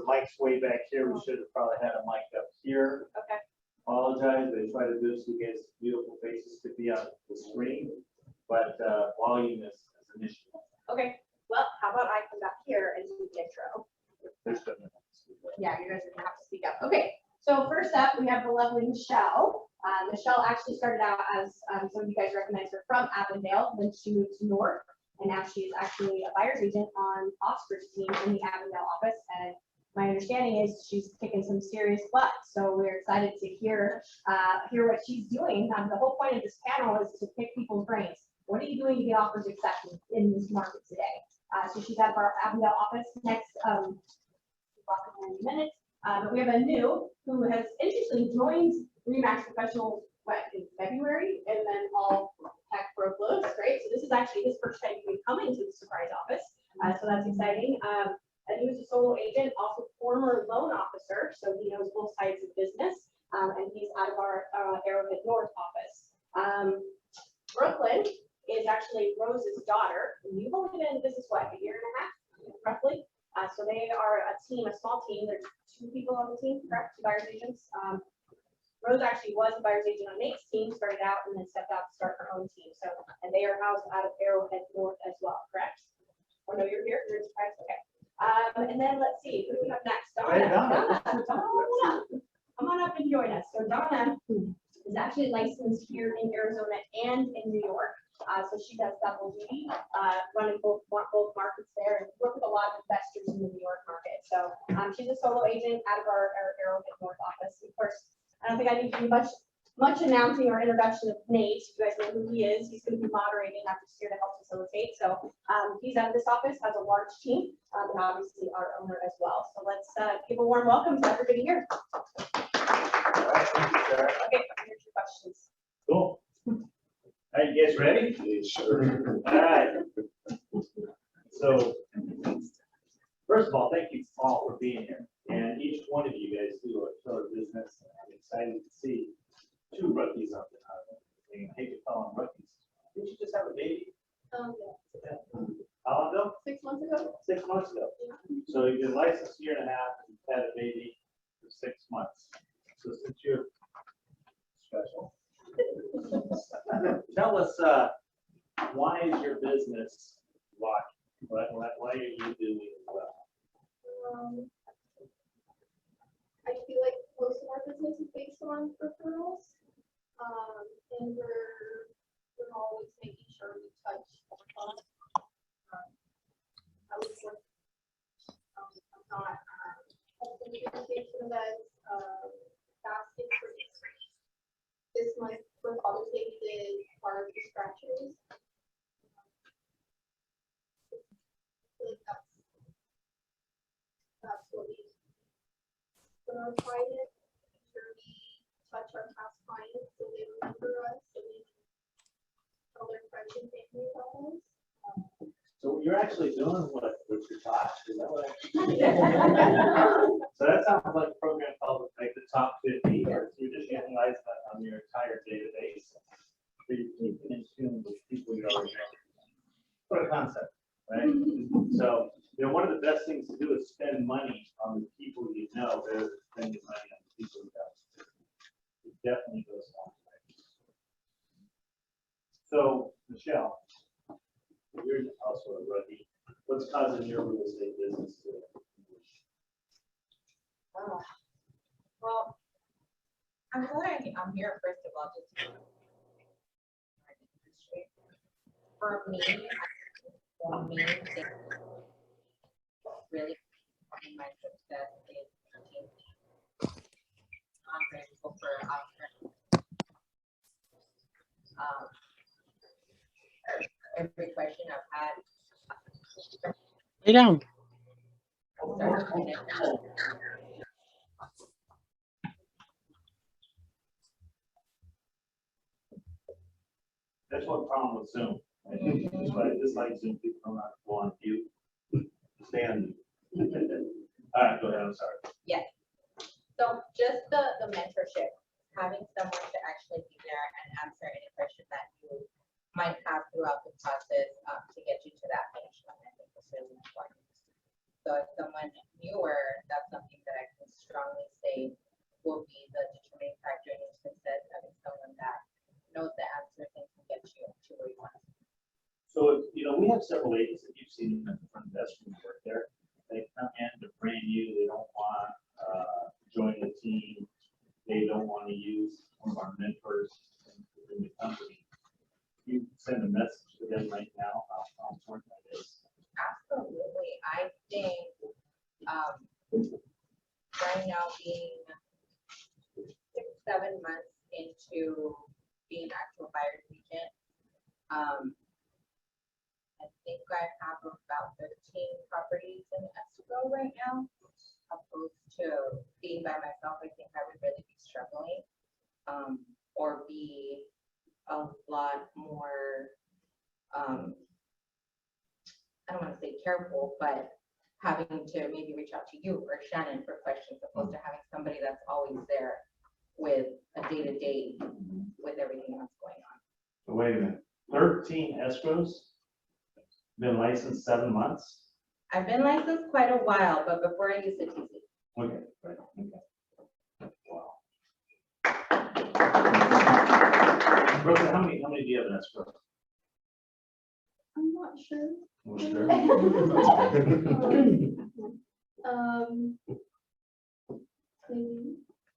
mic's way back here. We should have probably had a mic up here. Okay. Apologize. They try to do this so you guys' beautiful faces could be on the screen, but volume is an issue. Okay. Well, how about I come back here and do the intro? Yeah, you guys are gonna have to speak up. Okay. So first up, we have the lovely Michelle. Michelle actually started out as some of you guys recognize her from Avondale, then she moved to North, and now she's actually a buyer's agent on Oscar's team in the Avondale office. And my understanding is she's kicking some serious butt. So we're excited to hear what she's doing. The whole point of this panel is to pick people's brains. What are you doing to get offers accepted in this market today? So she's at our Avondale office next in a minute. But we have a new who has interestingly joined Remax Professional in February, and then all heck broke loose, right? So this is actually his first time coming to the surprise office. So that's exciting. And he was a solo agent, also former loan officer, so he knows both sides of business. And he's out of our Arrowhead North office. Brooklyn is actually Rose's daughter. And you've only been in business, what, a year and a half, roughly? So they are a team, a small team. There's 2 people on the team, correct? 2 buyer's agents. Rose actually was a buyer's agent on Nate's team, started out and then stepped out to start her own team. So, and they are housed out of Arrowhead North as well, correct? Or no, you're here, you're surprised, okay. And then let's see, who do we have next? Donna. Come on up and join us. So Donna is actually licensed here in Arizona and in New York. So she does double duty, running both markets there, and work with a lot of investors in the New York market. So she's a solo agent out of our Arrowhead North office. Of course, I don't think I need to do much announcing or introduction of Nate. You guys know who he is. He's going to be moderating. I'm just here to help facilitate. So he's out of this office, has a large team, and obviously our owner as well. So let's give a warm welcome to everybody here. All right, thank you, Sarah. Okay, here's your questions. Cool. Are you guys ready? Sure. All right. So, first of all, thank you all for being here. And each one of you guys do a killer business. I'm excited to see 2 rookies up there. I hate to call them rookies. Did you just have a baby? Yeah. How long ago? 6 months ago. 6 months ago. So you've been licensed a year and a half and you've had a baby for 6 months. So since you're special, tell us why is your business lucky? Why are you doing well? I feel like most of our business is based on referrals, and we're always making sure we touch. I would work on communication events, baskets for this month for Father's Day we did part of the scratchers. I feel like that's what we our clients, sure we touch our past clients so they remember us, so we tell their friends and family about us. So you're actually doing what you're taught? Is that what So that sounds like a program called like the top 50, or you just analyze that on your entire database. So you keep in tune with people you already know. What a concept, right? So one of the best things to do is spend money on the people you know rather than spending money on the people you don't. It definitely goes a long way. So, Michelle, you're also a rookie. What's causing your real estate business to? Well, I'm glad I'm here, first of all, just to for me, really my success is I'm grateful for every question I've had. Lay down. That's one problem with Zoom. I think it's like this, like Zoom, people don't have to go on mute. Stay on mute. All right, go ahead. I'm sorry. Yes. So just the mentorship, having someone to actually be there and answer any question that you might have throughout the process to get you to that finish line, I think is really important. So if someone newer, that's something have several agents that you've seen at the front desk when you work there. They come in, they're brand new, they don't want to join the team. They don't want to use one of our mentors in the company. You send a message to them right now, how important that is. Absolutely. I think right now being 6-7 months into being actual buyer's agent, I think I have about 15 properties in escrow right now. Opposed to being by myself, I think I would really be struggling, or be a lot more, I don't want to say careful, but having to maybe reach out to you or Shannon for questions, opposed to having somebody that's always there with a day-to-day with everything that's going on. So wait a minute, 13 escrows, been licensed 7 months? I've been licensed quite a while, but before I used to TC. Okay, right, okay. Wow. Brooke, how many do you have in escrow? I'm not sure. Well, sure.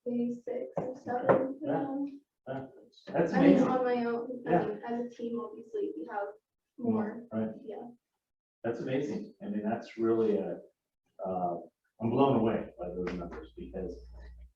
Maybe 6 or 7. Yeah. That's I mean, amazing. on my own, I Yeah. mean, as a team, obviously, we have more, Right, yeah. that's amazing. I mean, that's really I'm blown away by those numbers because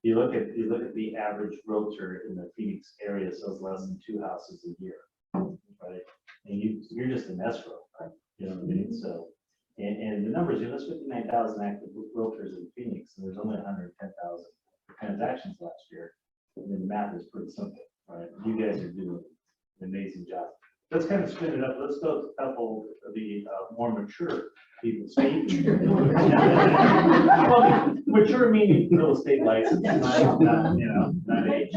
you look at the average realtor in the Phoenix area sells less than 2 houses a year, right? And you're just an escrow, right? You know what I mean? So, and the numbers, there's 59,000 active realtors in Phoenix, and there's only 110,000 transactions last year. And then the math is pretty simple, right? You guys are doing an amazing job. Let's kind of spin it up. Let's go to a couple of the more mature people. Steve? Well, mature meaning real estate license, not age.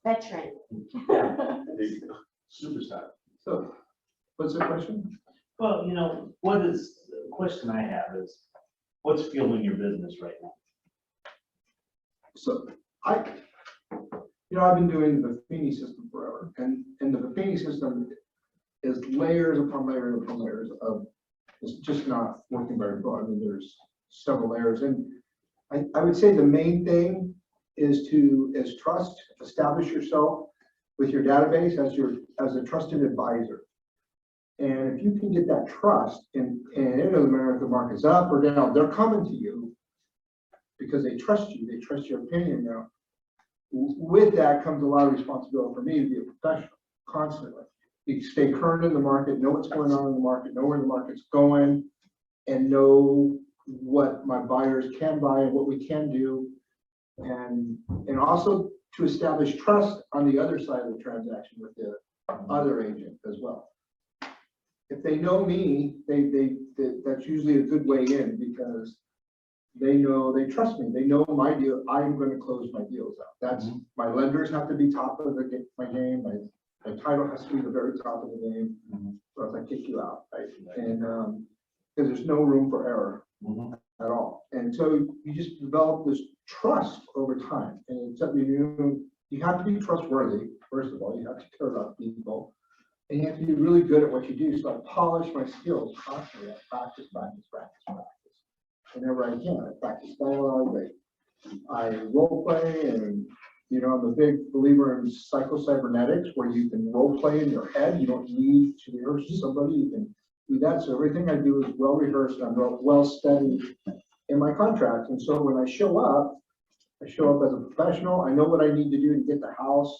Veteran. Yeah, there you go. Superstar. So, what's the question? Well, the question I have is, what's fueling your business right now? So, I've been doing the Buffini system forever, and the Buffini system is layers upon layers upon layers of, it's just not working very well. I mean, there's several layers, and I would say the main thing is trust, establish yourself with your database as a trusted advisor. And if you can get that trust, and it doesn't matter if the market's up or down, they're coming to you because they trust you, they trust your opinion. Now, with that comes a lot of responsibility for me to be a professional constantly. You stay current in the market, know what's going on in the market, know where the market's going, and know what my buyers can buy and what we can do. And also to establish trust on the other side of the transaction with the other agent as well. If they know me, that's usually a good way in because they trust me. They know my deal. I'm going to close my deals out. That's my lenders have to be top of my game. My title has to be the very top of the game, or else I kick you out, right? And because there's no room for error at all. And so you just develop this trust over time, and it's something you have to be trustworthy. First of all, you have to care about people, and you have to be really good at what you do. So I polish my skills constantly. I practice. Whenever I can, I practice dialogue. I role play, and I'm a big believer in psycho-cybernetics, where you can role play in your head. You don't need to rehearse to somebody. You can do that. So everything I do is well rehearsed. I'm well studied in my contract. And so when I show up as a professional. I know what I need to do to get the house.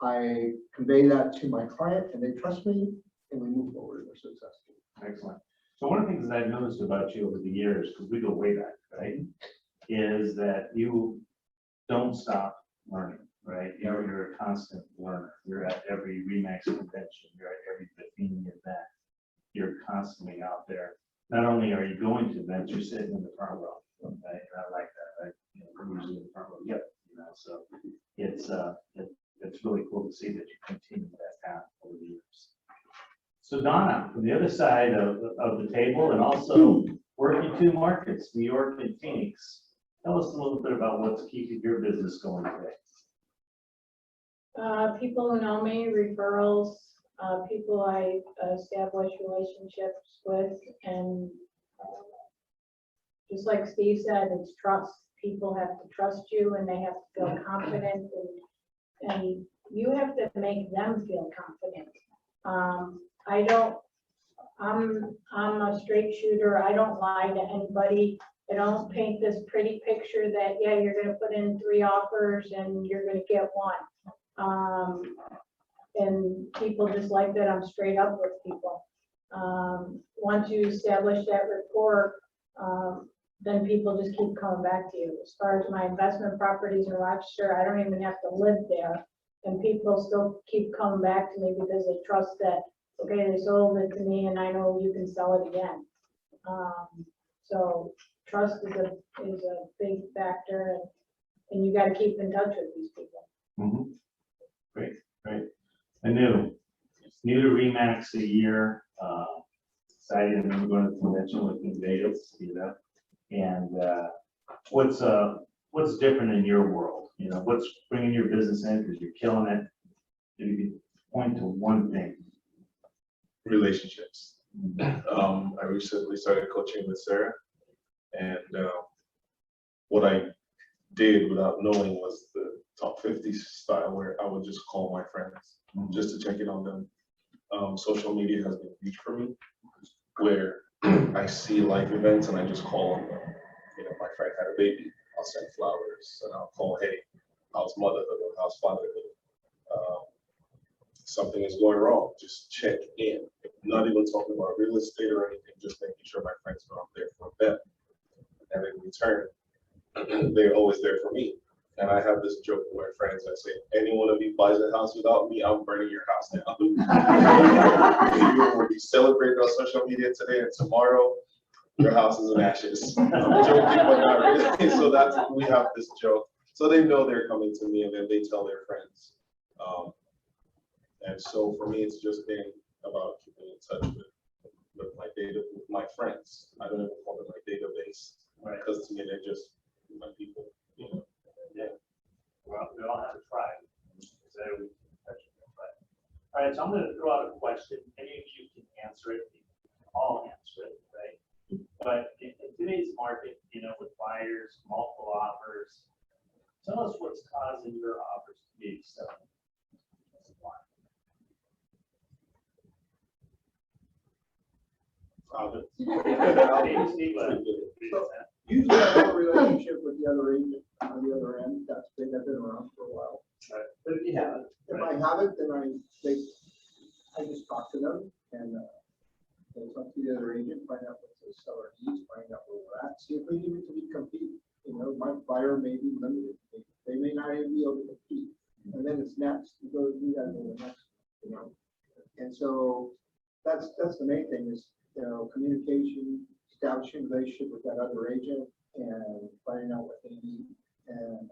I convey that to my client, and they trust me, and we move forward. We're successful. Excellent. So one of the things that I've noticed about you over the years, because we go way back, right, is that you don't stop learning, right? You're a constant learner. You're at every RE/MAX convention. You're at every Buffini event. You're constantly out there. Not only are you going to events, you're sitting in the front row, right? And I like that. We're usually in the front row. Yep. So it's really cool to see that you continue that path over the years. So Donna, from the other side of the table, and also working 2 markets, New York and Phoenix. Tell us a little bit about what's keeping your business going today. People who know me, referrals, people I establish relationships with, and just like Steve said, it's trust. People have to trust you, and they have to feel confident, and you have to make them feel confident. I'm a straight shooter. I don't lie to anybody. I don't paint this pretty picture that, yeah, you're gonna put in 3 offers and you're gonna get 1. And people just like that I'm straight up with people. Once you establish that rapport, then people just keep coming back to you. As far as my investment properties in Rochester, I don't even have to live there. And people still keep coming back to me because they trust that, okay, they sold it to me and I know you can sell it again. So trust is a big factor, and you gotta keep in touch with these people. Mhm. Great, great. I knew, it's new to Remax a year. Excited, I remember going to the convention with New Vegas, you know. And what's different in your world? You know, what's bringing your business in because you're killing it? If you could point to one thing. Relationships. I recently started coaching with Sarah, and what I did without knowing was the top 50 style, where I would just call my friends just to check in on them. Social media has been huge for me, where I see life events and I just call on them. You know, my friend had a baby, I'll send flowers, and I'll call, hey, how's motherhood or how's fatherhood? Something is going wrong, just check in. Not even talking about real estate or anything, just making sure my friends know I'm there for them. And in return, they're always there for me. And I have this joke with my friends. I say, any one of you buys a house without me, I'm burning your house down. You will be celebrating on social media today, and tomorrow your house is in ashes. I'm joking, but not really. So we have this joke. So they know they're coming to me, and then they tell their friends. And so for me, it's just been about keeping in touch with my data, with my friends. I don't even call them my database, because to me they're just my people. You know? Yeah. Well, we all have a tribe. So we touch it, right? All right, so I'm going to throw out a question. Any of you can answer it. You can all answer it, right? But in today's market, you know, with buyers, multiple offers, tell us what's causing your offers to be so. Usually I have a relationship with the other agent on the other end. That's been, I've been around for a while. Right. But if you haven't, If I haven't, then I just talk to them and they talk to the other agent, find out what the seller needs, find out where we're at, see if we need to compete. You know, my buyer may be limited. They may not even be able to compete. And then it's next, you go do that in the next, you know. And so that's the main thing is, you know, communication, establishing a relationship with that other agent and finding out what they need and,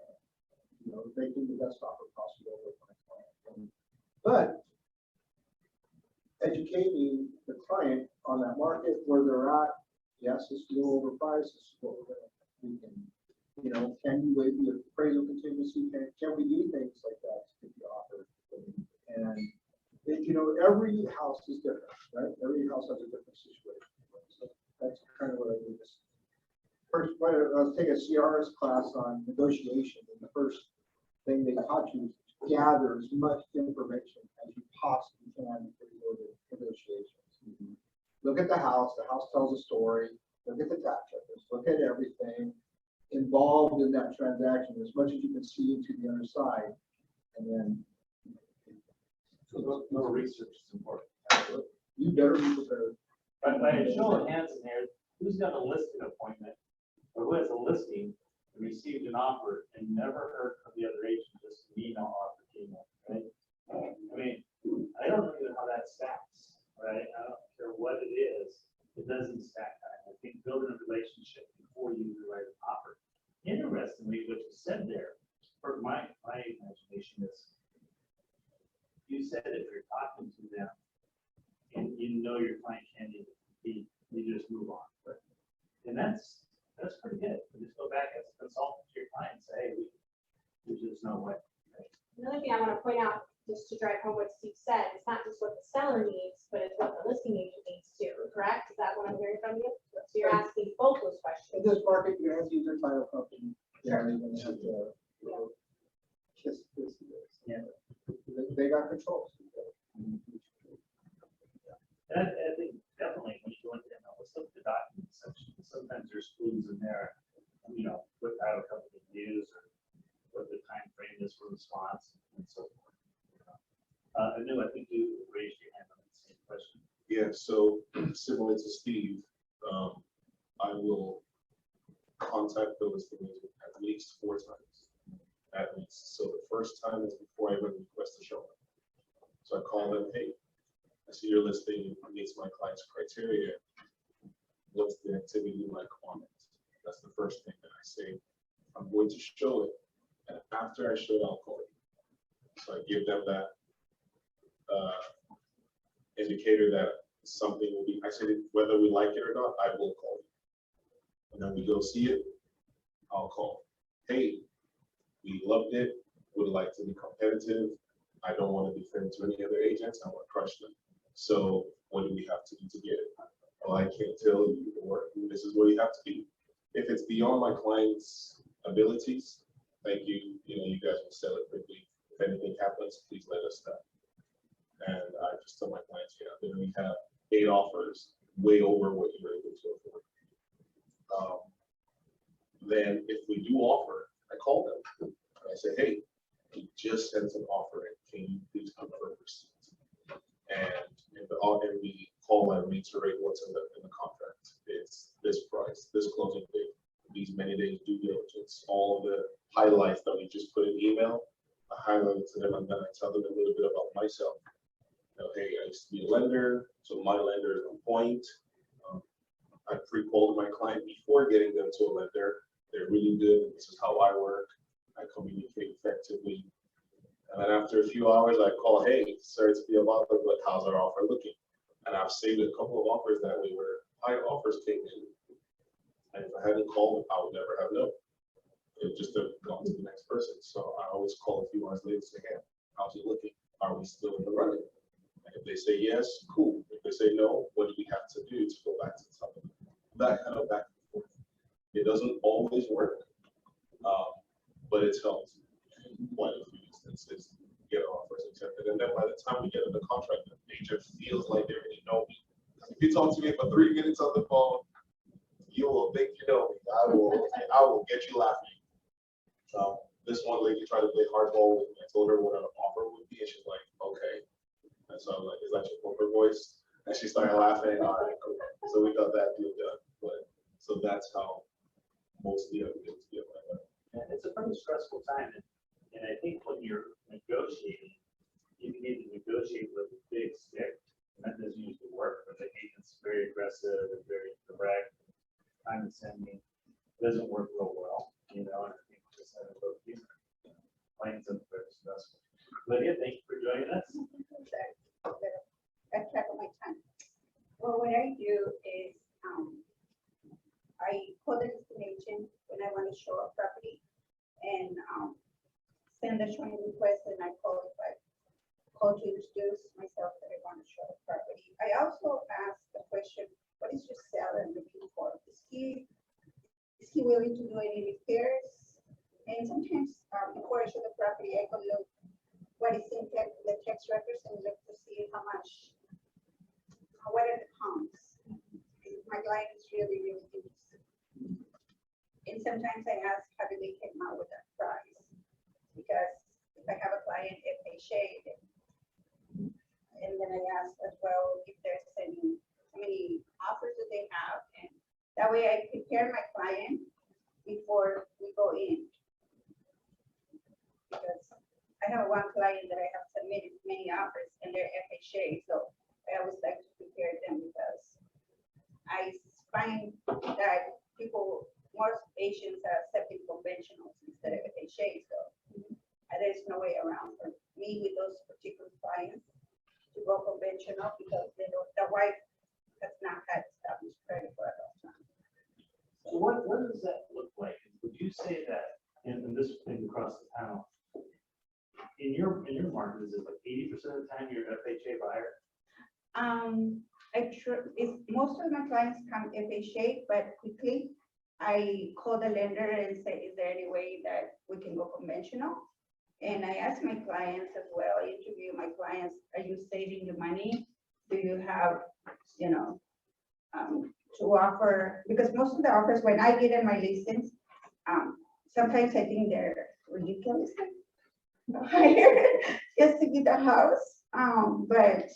you know, making the best offer possible with my client. But educating the client on that market, where they're at, yes, it's a little overpriced, this is what we can, you know, can you waive the appraisal contingency? Can we do things like that to get the offer? And you know, every house is different, right? Every house has a different situation. So that's kind of what I do. First, I was taking a CRS class on negotiation, and the first thing they taught you is gather as much information as you possibly can before you go to negotiations. Look at the house tells a story. Look at the tax records. Look at everything involved in that transaction, as much as you can see into the other side, and then. So no research is important. You better be prepared. But by a show of hands in there, who's got a listing appointment or who has a listing and received an offer and never heard from the other agent, just an email offer came in, right? I mean, I don't know even how that stacks, right? I don't care what it is, it doesn't stack. I think building a relationship before you write an offer. Interestingly, what you said there, for my imagination is, you said if you're talking to them and you know your client can't even compete, you just move on. But, and that's pretty good. You just go back as a consultant to your client and say, hey, we just know what. Another thing I want to point out, just to drive home what Steve said, it's not just what the seller needs, but it's what the listing agent needs too, correct? Is that what I'm hearing from you? So you're asking both those In questions. this market, you have to use your title company. Yeah, you're gonna have to, kiss this. Yeah. They got control. And I think definitely when you go into let's look at the document section, sometimes there's clues in there, what title company use or what the time frame is for response and so forth. Anu, I think you raised your hand on the same question. Yeah, so similar to Steve, I will contact the listing agent at least 4 times. At least. So the first time is before I even request a showing. So I call them, hey, I see your listing meets my client's criteria. What's the activity like on it? That's the first thing that I say. I'm going to show it, and after I show it, I'll call you. So I give them that indicator that something will be, I said, whether we like it or not, I will call you. And then we go see it, I'll call. Hey, we loved it, would like to be competitive. I don't want to be fair to any other agents, I want to crush them. So what do we have to do to get it? Well, I can't tell you, or this is what you have to do. If it's beyond my client's abilities, thank you, you guys will sell it quickly. If anything happens, please let us know. And I just tell my clients, then we have 8 offers, way over what you're able to afford. Then if we do offer, I call them. And I say, hey, we just sent an offer in. Can you please confirm receipt? And in the call, I reiterate what's in the contract. It's this price, this closing date, these many days due diligence, all of the highlights that we just put in email. I highlight it to them, and then I tell them a little bit about myself. Hey, I used to be a lender, so my lender is on point. I pre-called my client before getting them to a lender. They're really good. This is how I work. I communicate effectively. And then after a few hours, I call, hey, sorry to be a bother, but how's our offer looking? And I've saved a couple of offers that way where high offers came in. And if I hadn't called, I would never have known. It just have gone to the next person. So I always call a few hours later and say, hey, how's it looking? Are we still in the running? And if they say yes, cool. If they say no, what do we have to do to go back to the top of that kind of back and forth? It doesn't always work, but it's helped in quite a few instances. Get offers accepted, and then by the time we get in the contract, the agent feels like they already know me. If you talk to me for 3 minutes on the phone, you will think you know me. I will get you laughing. This one lady tried to play hardball with me. I told her what an offer would be, and she's like, okay. And so I'm like, is that your poker voice? And she started laughing. All right, cool. So we got that deal done. But so that's how mostly I get to get like that. And it's a pretty stressful time. And I think when you're negotiating, you need to negotiate with a big stick. And that doesn't usually work, but the agent's very aggressive and very direct, condescending. It doesn't work real well, and I think just having both these planes and very stressful. Lydia, thank you for joining us. I track my time. Well, what I do is I call the destination when I want to show a property and send a showing request, and I call if I call to introduce myself that I want to show a property. I also ask the question, what is your seller looking for? Is he willing to do any repairs? And sometimes before I show the property, I go look what is in the tax records and look to see how much, what are the comps. My client is really, really interested. And sometimes I ask how do they come out with that price? Because if I have a client, if they shade, and then I ask as well if there's any, how many offers that they have, and that way I prepare my client before we go in. Because I have one client that I have submitted many offers and they're FHA, so I always like to prepare them because I find that most Asians are accepting conventionals instead of FHA, so there's no way around for me with those particular clients to go conventional because they don't, the wife has not had established credit for a long time. So what does that look like? Would you say that, and this thing across the town, in your market, is it like 80% of the time you're an FHA buyer? Most of my clients come FHA, but quickly I call the lender and say, is there any way that we can go conventional? And I ask my clients as well, I interview my clients, are you saving your money? Do you have, to offer, because most of the offers, when I get in my listings, sometimes I think they're ridiculous. Higher just to get the house. But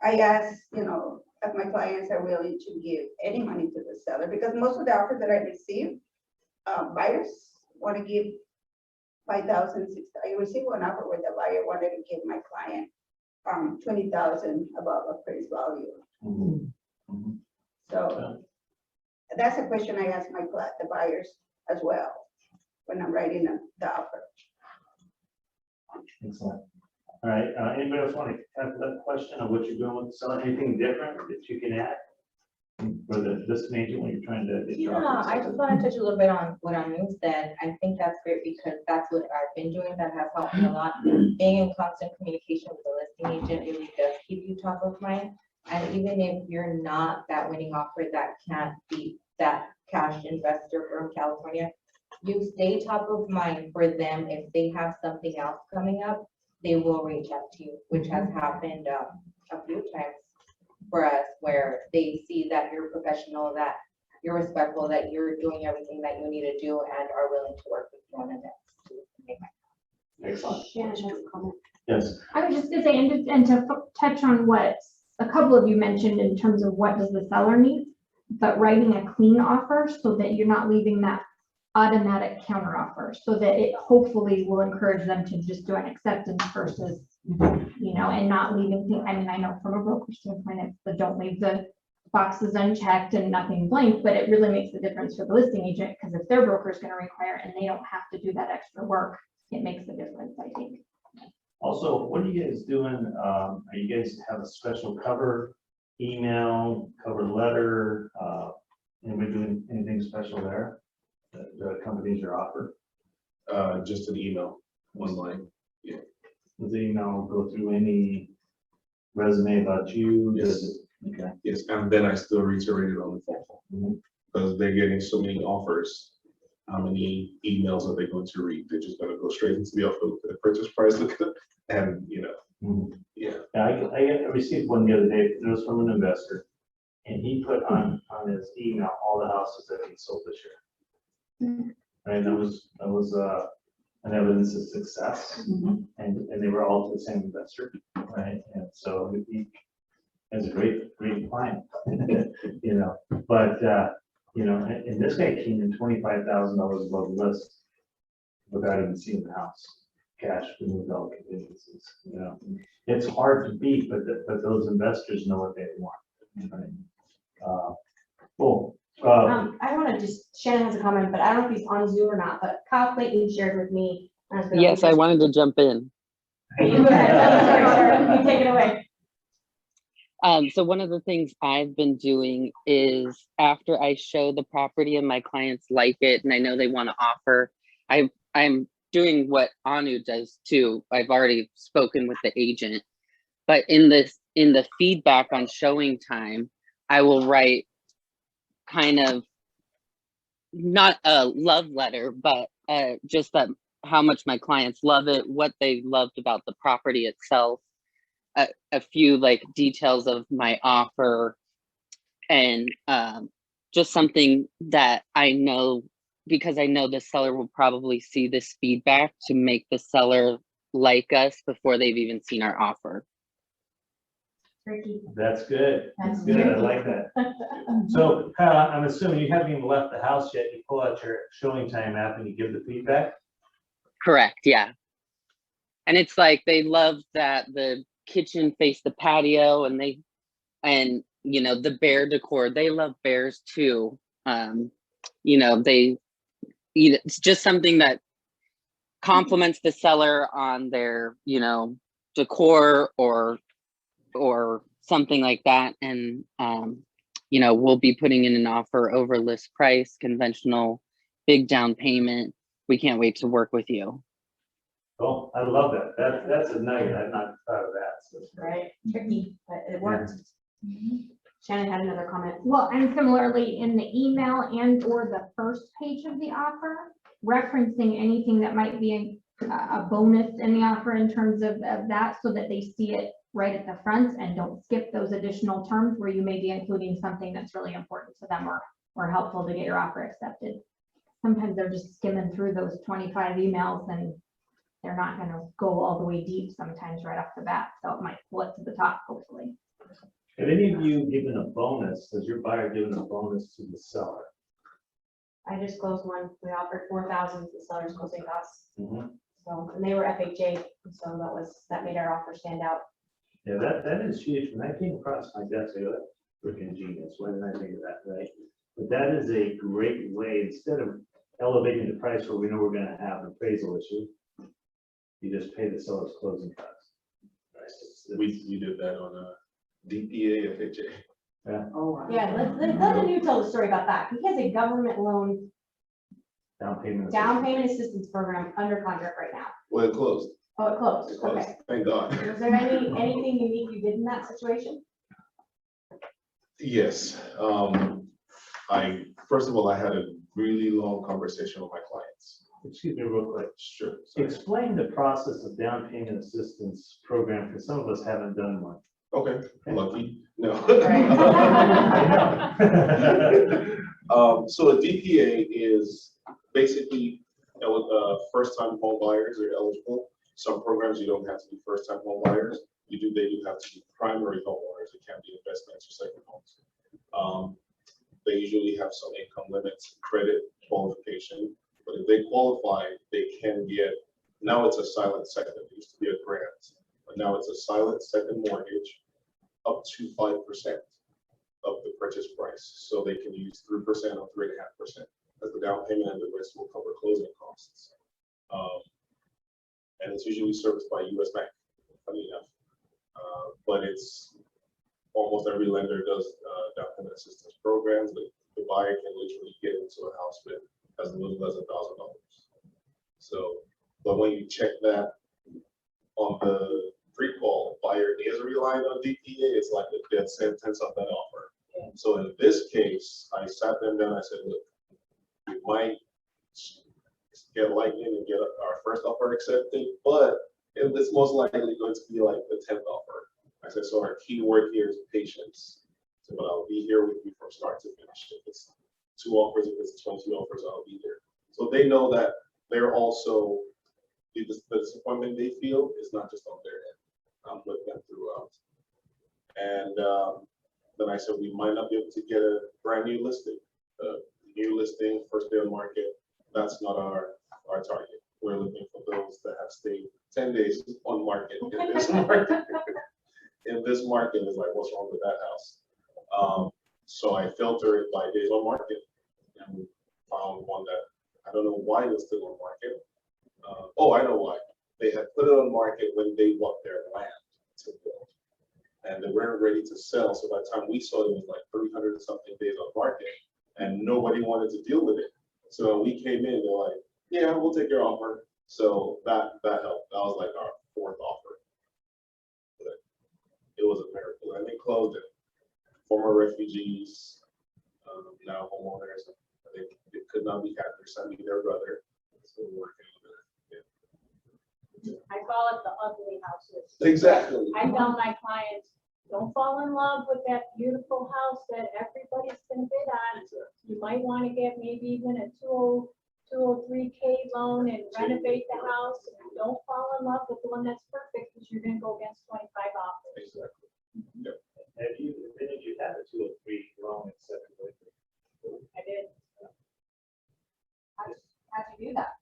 I ask, if my clients are willing to give any money to the seller, because most of the offers that I receive, buyers want to give 5,000, 6,000. I received one offer where the buyer wanted to give my client 20,000 above appraised value. So that's a question I ask the buyers as well when I'm writing the offer. Excellent. All right, anybody else want to have that question of what you're doing with the seller? Anything different that you can add for the listing agent when you're trying to get your Yeah, offer I just accepted? want to touch a little bit on what Anu said. I think that's great because that's what I've been doing. That has helped me a lot. Being in constant communication with the listing agent really does keep you top of mind. And even if you're not that winning offer that can't beat that cash investor from California, you stay top of mind for them. If they have something else coming up, they will reach out to you, which has happened a few times for us, where they see that you're professional, that you're respectful, that you're doing everything that you need to do and are willing to work with you on the next. Excellent. Shannon has a comment. Yes. I was just gonna say, and to touch on what a couple of you mentioned in terms of what does the seller need, but writing a clean offer so that you're not leaving that automatic counter offer, so that it hopefully will encourage them to just do an acceptance versus, and not leaving things. I mean, I know from a broker standpoint, it's the don't leave the boxes unchecked and nothing blank, but it really makes a difference for the listing agent, because if their broker is going to require and they don't have to do that extra work, it makes a difference, I think. Also, what are you guys doing? Are you guys have a special cover email, cover letter? Anybody doing anything special there that the companies are offer? Just an email, one line. Does the email go through any resume about you? Yes. Does it- Okay. Yes, and then I still reiterate it on the phone call. Because they're getting so many offers. How many emails are they going to read? They're just going to go straight into the offer, look at the purchase price, look at, and yeah. I received one the other day. It was from an investor, and he put on his email all the houses that he sold this year. Right, that was an evidence of success, and they were all to the same investor, right? And so he has a great client, But and this guy came in $25,000 above the list without even seeing the house. Cash removed all contingencies. It's hard to beat, but those investors know what they want. Right? Cool. I want to Shannon has a comment, but I don't know if he's on Zoom or not, but Kyle Clayton shared with me. Yes, I wanted to jump in. You go ahead. You take it away. So one of the things I've been doing is after I show the property and my clients like it and I know they want to offer, I'm doing what Anu does too. I've already spoken with the agent, but in the feedback on showing time, I will write kind of not a love letter, but just that how much my clients love it, what they loved about the property itself. A few like details of my offer, and just something that I know, because I know the seller will probably see this feedback to make the seller like us before they've even seen our offer. Tricky. That's good. That's Good. I tricky. like that. So Kyle, I'm assuming you haven't even left the house yet. You pull out your showing time app and you give the feedback. Correct, yeah. And it's like they love that the kitchen faced the patio, and the bear decor. They love bears too. It's just something that compliments the seller on their decor or something like that. And we'll be putting in an offer over list price, conventional, big down payment. We can't wait to work with you. Oh, I love that. That's a nugget. I'm not proud of that. So. Right, tricky, but it worked. Shannon had another comment. Well, and similarly in the email and or the first page of the offer, referencing anything that might be a bonus in the offer in terms of that, so that they see it right at the front and don't skip those additional terms where you may be including something that's really important to them or helpful to get your offer accepted. Sometimes they're just skimming through those 25 emails and they're not going to go all the way deep sometimes right off the bat. So it might flip to the top, hopefully. Have any of you given a bonus? Has your buyer given a bonus to the seller? I just closed one. We offered 4,000 to the seller's closing costs. Mm-hmm. So, and they were FHA, so that made our offer stand out. Yeah, that is huge. When I came across my desk, I go, that's freaking genius. Why didn't I think of that, right? But that is a great way, instead of elevating the price where we know we're gonna have an appraisal issue, you just pay the seller's closing costs. Right? We did that on DPA FHA. Yeah, let Anu tell the story about that. He has a government loan Down payment. down payment assistance program under contract right now. Well, it closed. Oh, it closed. It closed. Okay. Thank God. Was there anything unique you did in that situation? Yes. First of all, I had a really long conversation with my clients. Excuse me real quick. Sure. Sorry. Explain the process of down payment assistance program, because some of us haven't done one. Okay, lucky. No. So a DPA is basically first-time home buyers are eligible. Some programs you don't have to be first-time home buyers. They do have to be primary homeowners. It can be investments or second homes. They usually have some income limits, credit qualification, but if they qualify, they can get, now it's a silent second. It used to be a grant, but now it's a silent second mortgage up to 5% of the purchase price. So they can use 3% or 3.5% as the down payment, and the rest will cover closing costs. And it's usually serviced by US Bank, funny enough. But it's almost every lender does down payment assistance programs. The buyer can literally get into a house with as little as $1,000. So, but when you check that on the pre-qual, buyer is relying on DPA, it's like a death sentence of that offer. So in this case, I sat them down, I said, look, we might get lightning and get our first offer accepted, but it's most likely going to be like the 10th offer. I said, so our key word here is patience. So, but I'll be here with you from start to finish. If it's 2 offers, if it's 20 offers, I'll be there. So they know that they're also, the disappointment they feel is not just on their end. I'm with them throughout. And then I said, we might not be able to get a brand new listing. New listing, first day on market, that's not our target. We're looking for those that have stayed 10 days on market in this market. In this market, is like, what's wrong with that house? So I filter it by days on market, and we found one that I don't know why it was still on market. Oh, I know why. They had put it on market when they bought their land to build, and they weren't ready to sell. So by the time we saw it, it was like 300 and something days on market, and nobody wanted to deal with it. So when we came in, they're like, yeah, we'll take your offer. So that helped. That was like our 4th offer. But it was a miracle. And they closed it. Former refugees, now homeowners, they could not be happier sending their brother. So we're working on it. Yeah. I call it the ugly houses. Exactly. I tell my clients, don't fall in love with that beautiful house that everybody's gonna bid on. You might want to get maybe even a 203K loan and renovate the house. Don't fall in love with the one that's perfect, because you're gonna go against 25 offers. Exactly. Yep. Have you, if any of you had a 203 loan accepted lately? I did. How'd you do that?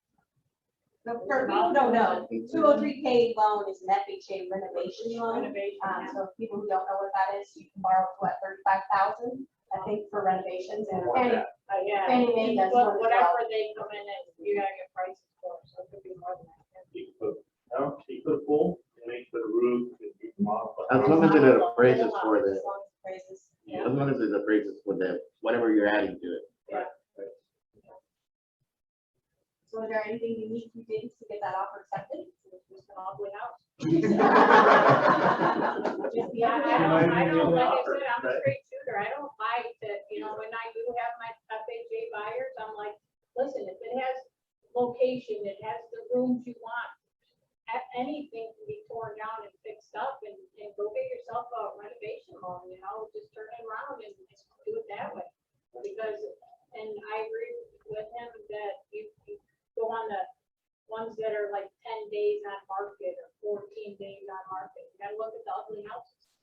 No, for people who don't know, 203K loan is an FHA renovation loan. Renovation, yeah. So people who don't know what that is, you can borrow what, 35,000, I think, for renovations. And More Fannie, than that. Yeah. Fannie Mae does one as well. Whatever they come in and you gotta get prices for, so it could be more than that. You can put a pool, and you can put a roof, and you can modify. As long as it appraises for the, Phrases. as long as it appraises for the, whatever you're adding to it. Yeah. So is there anything unique you did to get that offer accepted? It's just an ugly house. Just the Yeah, ugly I house. don't, like I offer, said, I'm a right? straight shooter. I don't like to, when I do have my FHA buyers, I'm like, listen, if it has location, it has the rooms you want, anything can be torn down and fixed up and go get yourself a renovation loan, just turn it around and just do it that way. Because, and I agree with him that you go on the ones that are like 10 days on market or 14 days on market. You gotta look at the ugly houses.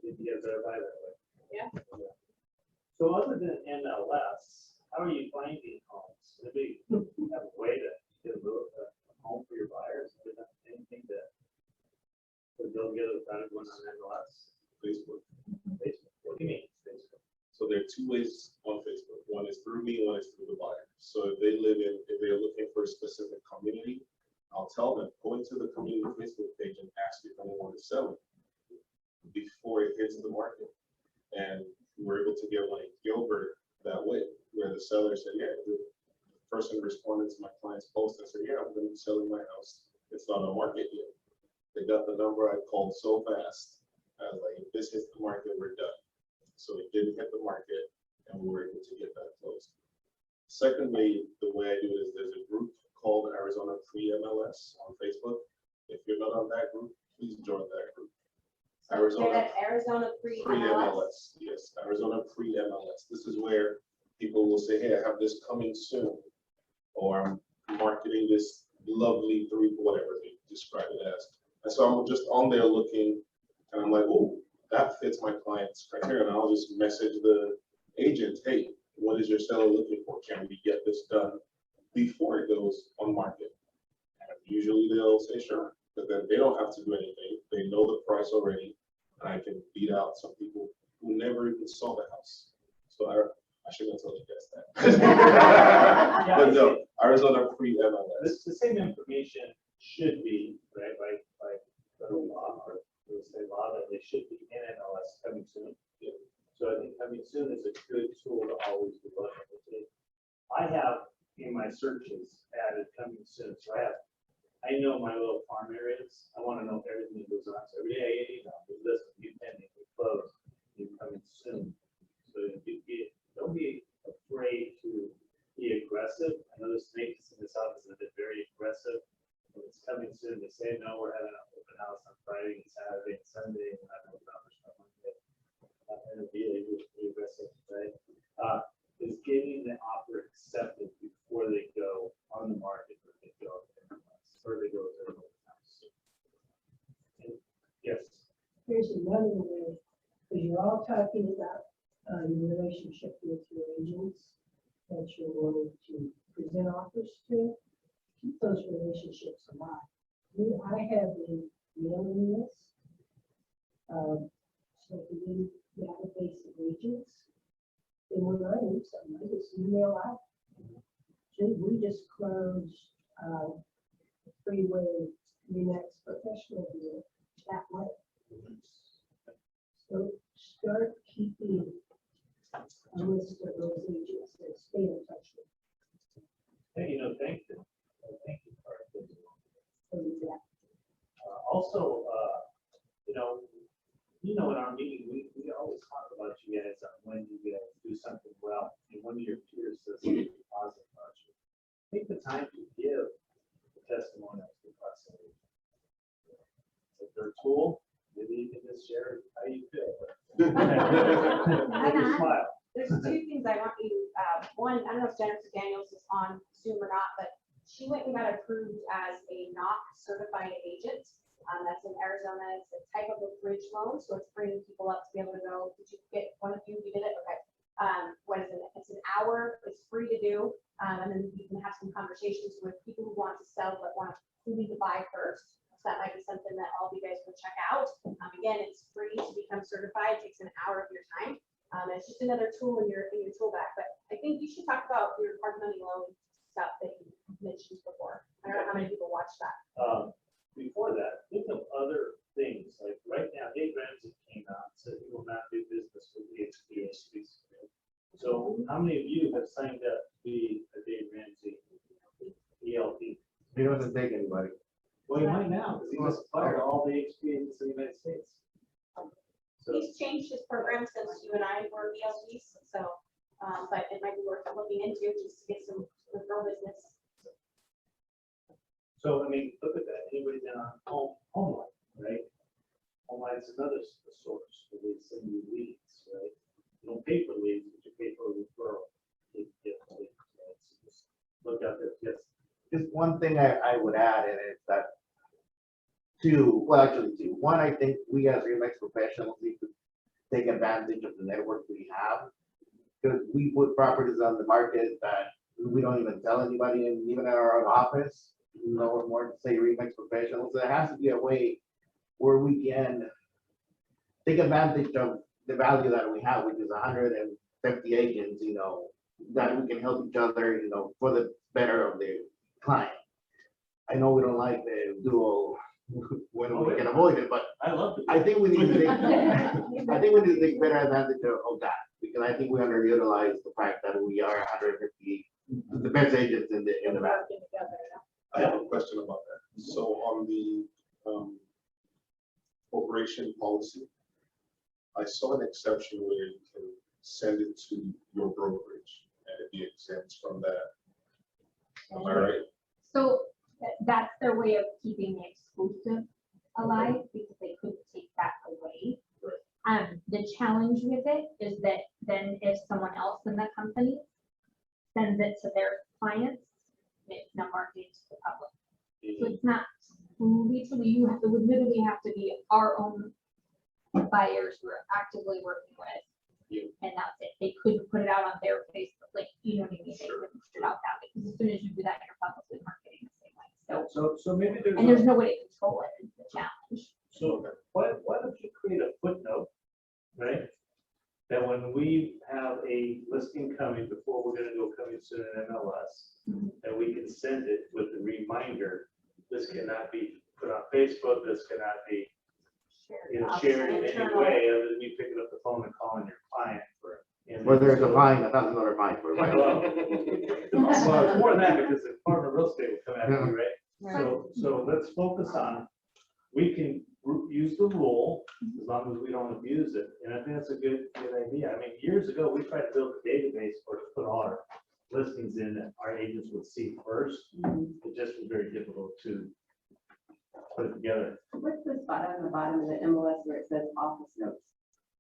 You guys are by that way. Yeah. So other than MLS, how are you finding homes? Maybe you have a way to get a home for your buyers, is there anything that they'll get a better one on MLS? Facebook. Facebook, what do you mean, Facebook? So there are two ways on Facebook. One is through me, one is through the buyer. So if they're looking for a specific community, I'll tell them, go into the community Facebook page and ask if anyone is selling before it hits the market. And we were able to get one in Gilbert that way, where the seller said, yeah, the person responded to my client's post and said, yeah, I'm going to be selling my house. It's not on market yet. They got the number. I called so fast. I was like, if this hits the market, we're done. So it didn't hit the market, and we were able to get that closed. Second way, the way I do it is there's a group called Arizona Pre-MLS on Facebook. If you're not on that group, please join that group. Arizona pre-MLS. Pre-MLS, yes, Arizona Pre-MLS. This is where people will say, hey, I have this coming soon, or I'm marketing this lovely whatever they describe it as. And so I'm just on there looking, and I'm like, oh, that fits my client's criteria. And I'll just message the agent, hey, what is your seller looking for? Can we get this done before it goes on market? And usually they'll say, sure, but then they don't have to do anything. They know the price already, and I can beat out some people who never even saw the house. So I shouldn't have told you guys that. Yeah, But no, Arizona Pre-MLS. The same information should be, right, by federal law or real estate law, that they should be in MLS coming soon. So I think coming soon is a good tool to always be looking at. I have in my searches added coming soon, so I know my little farm areas. I want to know everything that goes on. So every day, there's this, you pending, we close, you coming soon. So don't be afraid to be aggressive. I know the snakes in this office have been very aggressive. When it's coming soon, they say, no, we're having an open house on Friday and Saturday and Sunday, and I don't know how much time and be aggressive, right? Is getting the offer accepted before they go on the market, or they go to their open house. Yes. Here's another way, because you're all talking about your relationship with your agents that you're wanting to present offers to. Keep those relationships alive. I have a mailing list. So if you database of agents, then when I need something, I just email out. We just closed Freeway Remax Professional deal that way. So start keeping a list of those agents and stay in touch with Hey, thank you. Thank you for them. also, in our meeting, we always talk about you guys on when you guys do something well, and one of your peers says something positive about you. Take the time to give the testimonials to us. If they're a tool, maybe you can just share how you feel. Make you smile. There's two things I want you, one, I don't know if Jennifer Daniels is on Zoom or not, but she went and got approved as a NOC certified agent. That's in Arizona. It's a type of a bridge loan, so it's bringing people up to be able to go. Did you get one of you? You did it? Okay. What is it? It's an hour. It's free to do. And then you can have some conversations with people who want to sell but who need to buy first. So that might be something that all of you guys will check out. Again, it's free to become certified. It takes an hour of your time. It's just another tool in your tool bag. But I think you should talk about your hard money loan stuff that you mentioned before. I don't know how many people watched that. Before that, think of other things. Like right now, Dave Ramsey came out and said he will not do business with the HBACs. So how many of you have signed up to be a Dave He doesn't take anybody. Well, you might now, because he just acquired all the experience in the United States. So, He's changed his program since you and I were VLTs, so, but it might be worth looking into just to get some referral business. so I mean, look at that, anybody down on Homeline, right? Homeline's another source for these send you leads, right? You don't pay for leads, but you pay for a referral. You get the leads, right? So just look out there, yes. Just one thing I would add in is that two, well, actually two. One, I think we as Remax professionals need to take advantage of the network we have. Because we put properties on the market that we don't even tell anybody, and even at our own office, no more to say Remax professionals. There has to be a way where we can take advantage of the value that we have, which is 150 agents, you know, that we can help each other, you know, for the better of the client. I know we don't like the dual when we can avoid it, but I love it. I think we need to take, I think we need to take better advantage of that, because I think we underutilize the fact that we are 150, the best agents in the valley. Working together. I have a question about that. So on the corporation policy, I saw an exception where you can send it to your brokerage and it be exempt from that. Am I right? So that's their way of keeping the exclusive alive, because they couldn't take that away. The challenge with it is that then if someone else in the company sends it to their clients, it's not marketed to the public. So it's not literally, it would literally have to be our own buyers we're actively working with. And that's it. They couldn't put it out on their Facebook, like, you know what I mean? They couldn't put it out that way, because as soon as you do that, you're publicly marketing the same way. So maybe there's. And there's no way to control it, is the challenge. So why don't you create a footnote, right? That when we have a listing coming, before we're gonna go coming soon in MLS, that we can send it with a reminder, this cannot be put on Facebook, this cannot be, you know, shared in any way, other than you picking up the phone and calling your client for. Where there's a fine, that's another fine for it. Well, it's more than that, because the Department of Real Estate will come after you, right? So let's focus on, we can use the rule as long as we don't abuse it. And I think that's a good idea. I mean, years ago, we tried to build a database or to put all our listings in that our agents would see first. It just was very difficult to put it together. What's the spot on the bottom of the MLS where it says office notes?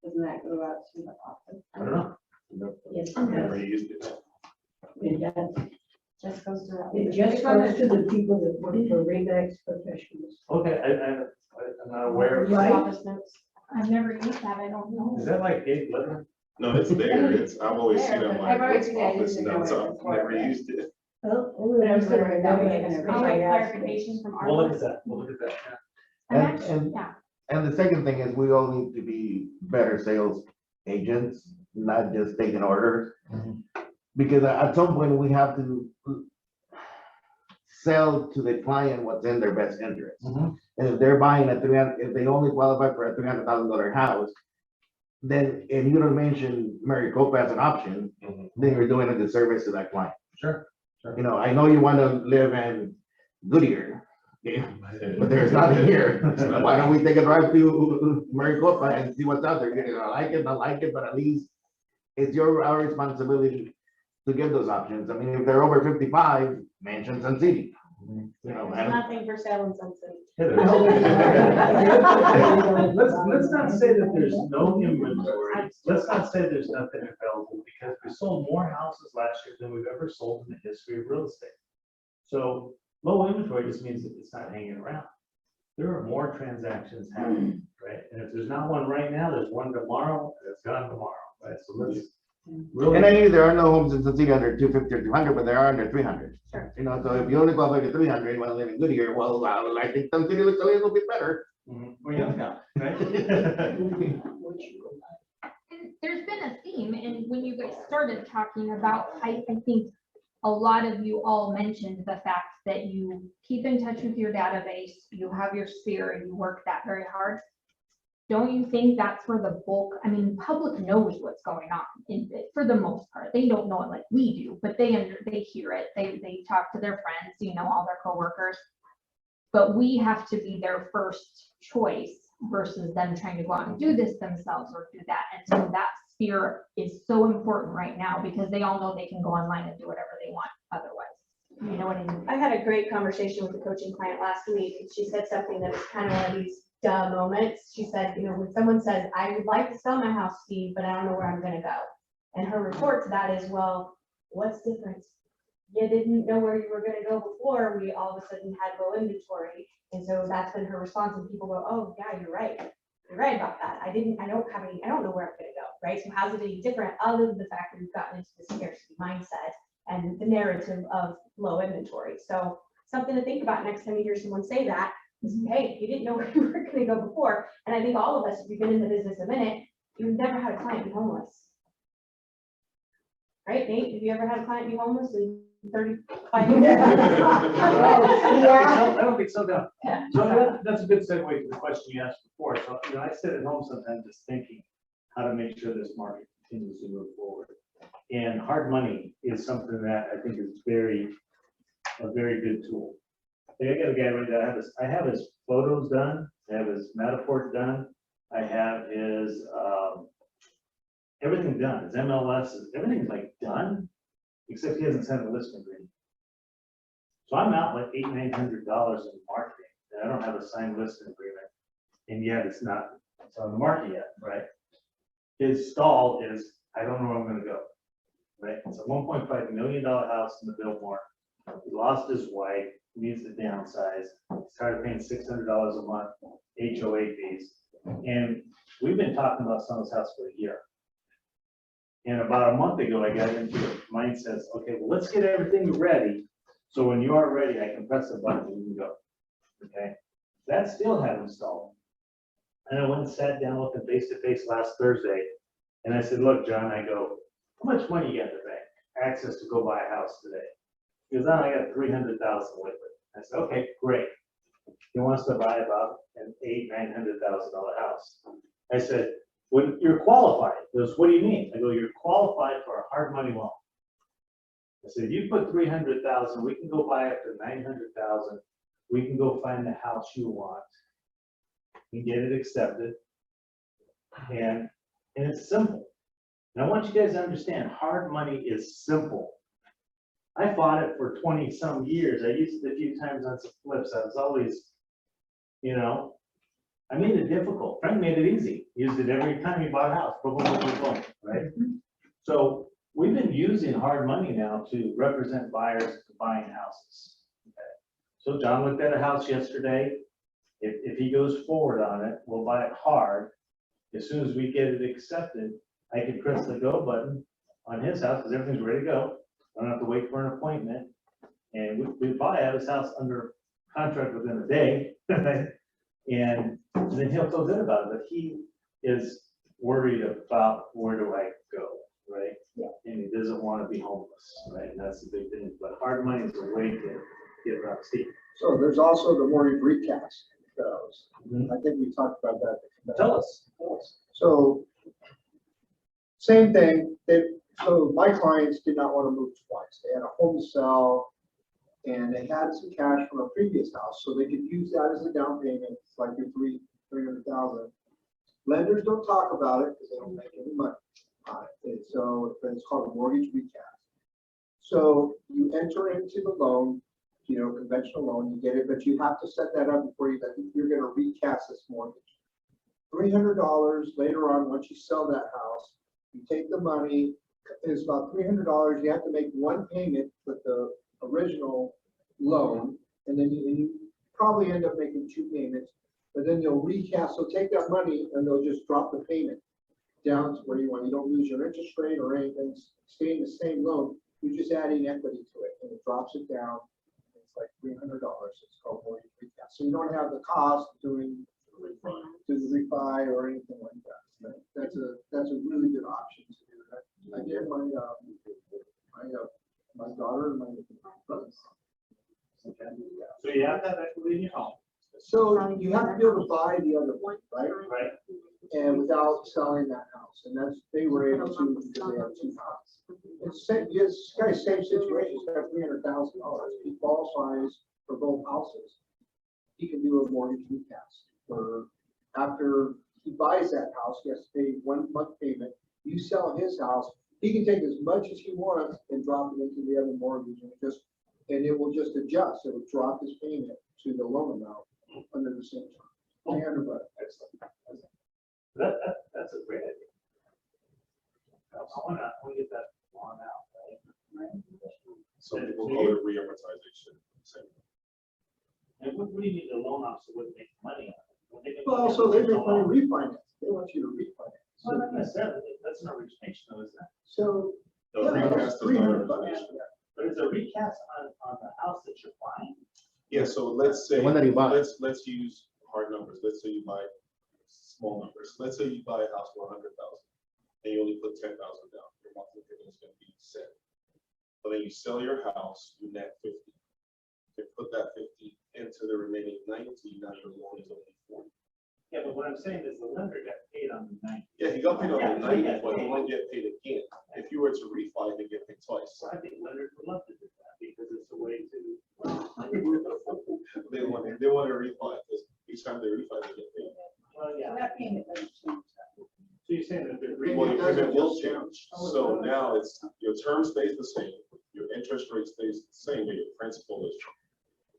Doesn't that go out to the office? I don't know. Yes, Never used it. it does. Just goes to. It just goes to the people that work for Remax professionals. Okay, I'm not aware of. Right. Office notes. I've never used that, I don't know. Is that like Dave Letterman? No, it's there. It's, I've always seen it on my I've always seen it, I office just didn't know notes. what it I've was for. never used it. Oh, But I was wondering that way, and I'll everybody get else. clarification from our. We'll look at that, we'll look at that. I'm And- actually, and- yeah. And the second thing is we all need to be better sales agents, not just taking orders. Because at some point we have to sell to the client what's in their best interest. And if they're buying if they only qualify for a $300,000 house, then if you don't mention Maricopa as an option, then you're doing a disservice to that client. Sure. You know, I know you want to live in Goodyear, yeah, but there's nothing here. Why don't we take a drive to Maricopa and see what's out there? You know, like it, not like it, but at least it's our responsibility to give those options. I mean, if they're over 55, mention Sun City. You know, There's and nothing for sale in Sun City. Let's not say that there's no inventory. Let's not say there's nothing available, because we sold more houses last year than we've ever sold in the history of real estate. So low inventory just means that it's not hanging around. There are more transactions happening, right? And if there's not one right now, there's one tomorrow, and it's gone tomorrow, right? So let's really. and I knew there are no homes in Sun City under 250 or 200, but there are under 300. Sure. You know, so if you only qualify to 300, you want to live in Goodyear, well, I think Sun City looks a little bit better. We're young now, right? And there's been a theme, and when you guys started talking about, I think a lot of you all mentioned the fact that you keep in touch with your database, you have your sphere, and you work that very hard. don't you think that's where the bulk, I mean, public knows what's going on for the most part. They don't know it like we do, but they hear it. They talk to their friends, you know, all their coworkers. But we have to be their first choice versus them trying to go out and do this themselves or do that. And so that sphere is so important right now because they all know they can go online and do whatever they want otherwise. You know what I mean? I had a great conversation with a coaching client last week, and she said something that was kind of one of these duh moments. She said, you know, when someone says, I would like to sell my house, Steve, but I don't know where I'm gonna go. And her retort to that is, well, what's different? You didn't know where you were gonna go before, we all of a sudden had low inventory. And so that's been her response, and people go, oh, yeah, you're right. You're right about that. I don't know where I'm gonna go, right? So how's it any different other than the fact that we've gotten into the scarcity mindset and the narrative of low inventory? So something to think about next time you hear someone say that is, hey, you didn't know where you were gonna go before. And I think all of us, if you've been in the business a minute, you've never had a client be homeless. Right, Nate? Have you ever had a client be homeless in 35 years? I don't think so, no. Yeah. So that's a good segue to the question you asked before. So, you know, I sit at home sometimes just thinking how to make sure this market continues to move forward. And hard money is something that I think is a very good tool. I got a guy right there, I have his photos done, I have his Matterport done, I have his, everything done, his MLS, everything's like done, except he hasn't sent a listing agreement. So I'm out like $800–900 in marketing, and I don't have a signed listing agreement, and yet it's on the market yet, right? His stall is, I don't know where I'm gonna go, right? It's a $1.5 million house in the Biltmore. He lost his wife, needs to downsize, started paying $600 a month HOA fees, and we've been talking about selling this house for a year. And about a month ago, I got into the mindset, okay, well, let's get everything ready. So when you are ready, I can press the button and we can go. Okay. That still hadn't installed. And I went and sat down looking face to face last Thursday. And I said, look, John, I go, how much money you got in the bank? Access to go buy a house today. He goes, I got 300,000 liquid. I said, okay, great. He wants to buy about an $800,000–900,000 house. I said, when you're qualified, he goes, what do you mean? I go, you're qualified for a hard money loan. I said, you put 300,000, we can go buy up to 900,000. We can go find the house you want. We can get it accepted. And it's simple. And I want you guys to understand, hard money is simple. I fought it for 20 some years. I used it a few times on some flips. I was always, you know, I made it difficult. Frank made it easy. Used it every time he bought a house. Boom, boom, boom, boom, right? So we've been using hard money now to represent buyers to buying houses. Okay. So John looked at a house yesterday. If he goes forward on it, we'll buy it hard. As soon as we get it accepted, I can press the go button on his house because everything's ready to go. I don't have to wait for an appointment. And we buy out his house under contract within a day. And then he'll feel good about it. But he is worried about where do I go, right? Yeah. And he doesn't want to be homeless, right? And that's the big thing. But hard money is a way to get around Steve. So there's also the mortgage recast. I think we talked about that. Tell us. So same thing. So my clients did not want to move twice. They had a home to sell and they had some cash from a previous house, so they could use that as a down payment. It's like your 300,000. Lenders don't talk about it because they don't make any money on it. And so it's called a mortgage recast. So you enter into the loan, you know, conventional loan, you get it, but you have to set that up before you're going to recast this mortgage. $300 later on, once you sell that house, you take the money. It's about $300. You have to make one payment with the original loan, and then you probably end up making two payments. But then they'll recast. So take that money and they'll just drop the payment down to where you want. You don't lose your interest rate or anything. Stay in the same loan. You're just adding equity to it, and it drops it down. It's like $300. It's called mortgage recast. So you don't have the cost of doing the refi or anything like that. That's a really good option to do that. I did my daughter and my brothers. Okay. So you have that equity in your home. So you have to be able to buy the other one, right? Right. And without selling that house, and that's, they were able to, because they have two houses. It's same, yes, kind of same situation, he's got $300,000, he qualifies for both houses. He can do a mortgage recast for, after he buys that house, he has to pay 1 month payment. You sell his house, he can take as much as he wants and drop it into the other mortgage and it will just adjust, it will drop his payment to the loan amount under the same time. Excellent. That's a great idea. I wanna get that on out, right? Some people call it re-amortization. Same. And what do you need a loan officer would make money on it? When they get Well, money, so they don't want to know. refinance, they want you to refinance. Well, not necessarily, that's an origination though, isn't it? So. The yeah, recast is not $300. origination. But it's a recast on the house that you're buying. Yeah, so let's say, The one that you buy. let's use hard numbers. Let's say you buy small numbers. Let's say you buy a house for 100,000 and you only put 10,000 down. Your monthly payment is going to be set. But then you sell your house, you net 50. You put that 50 into the remaining 90. Now your loan is only 40. Yeah, but what I'm saying is the lender got paid on the 90. Yeah, he got paid on Yeah, the 90, yeah. but he won't get paid again. If you were to refi, they get paid twice. So I think lenders would love to do that because it's a way to. They want to refi because each time they refi, they get paid. Well, yeah. That payment doesn't change. So you're saying that the Well, your doesn't payment will just change. So now it's, your term stays the same, your interest rate stays the same, but your principal is.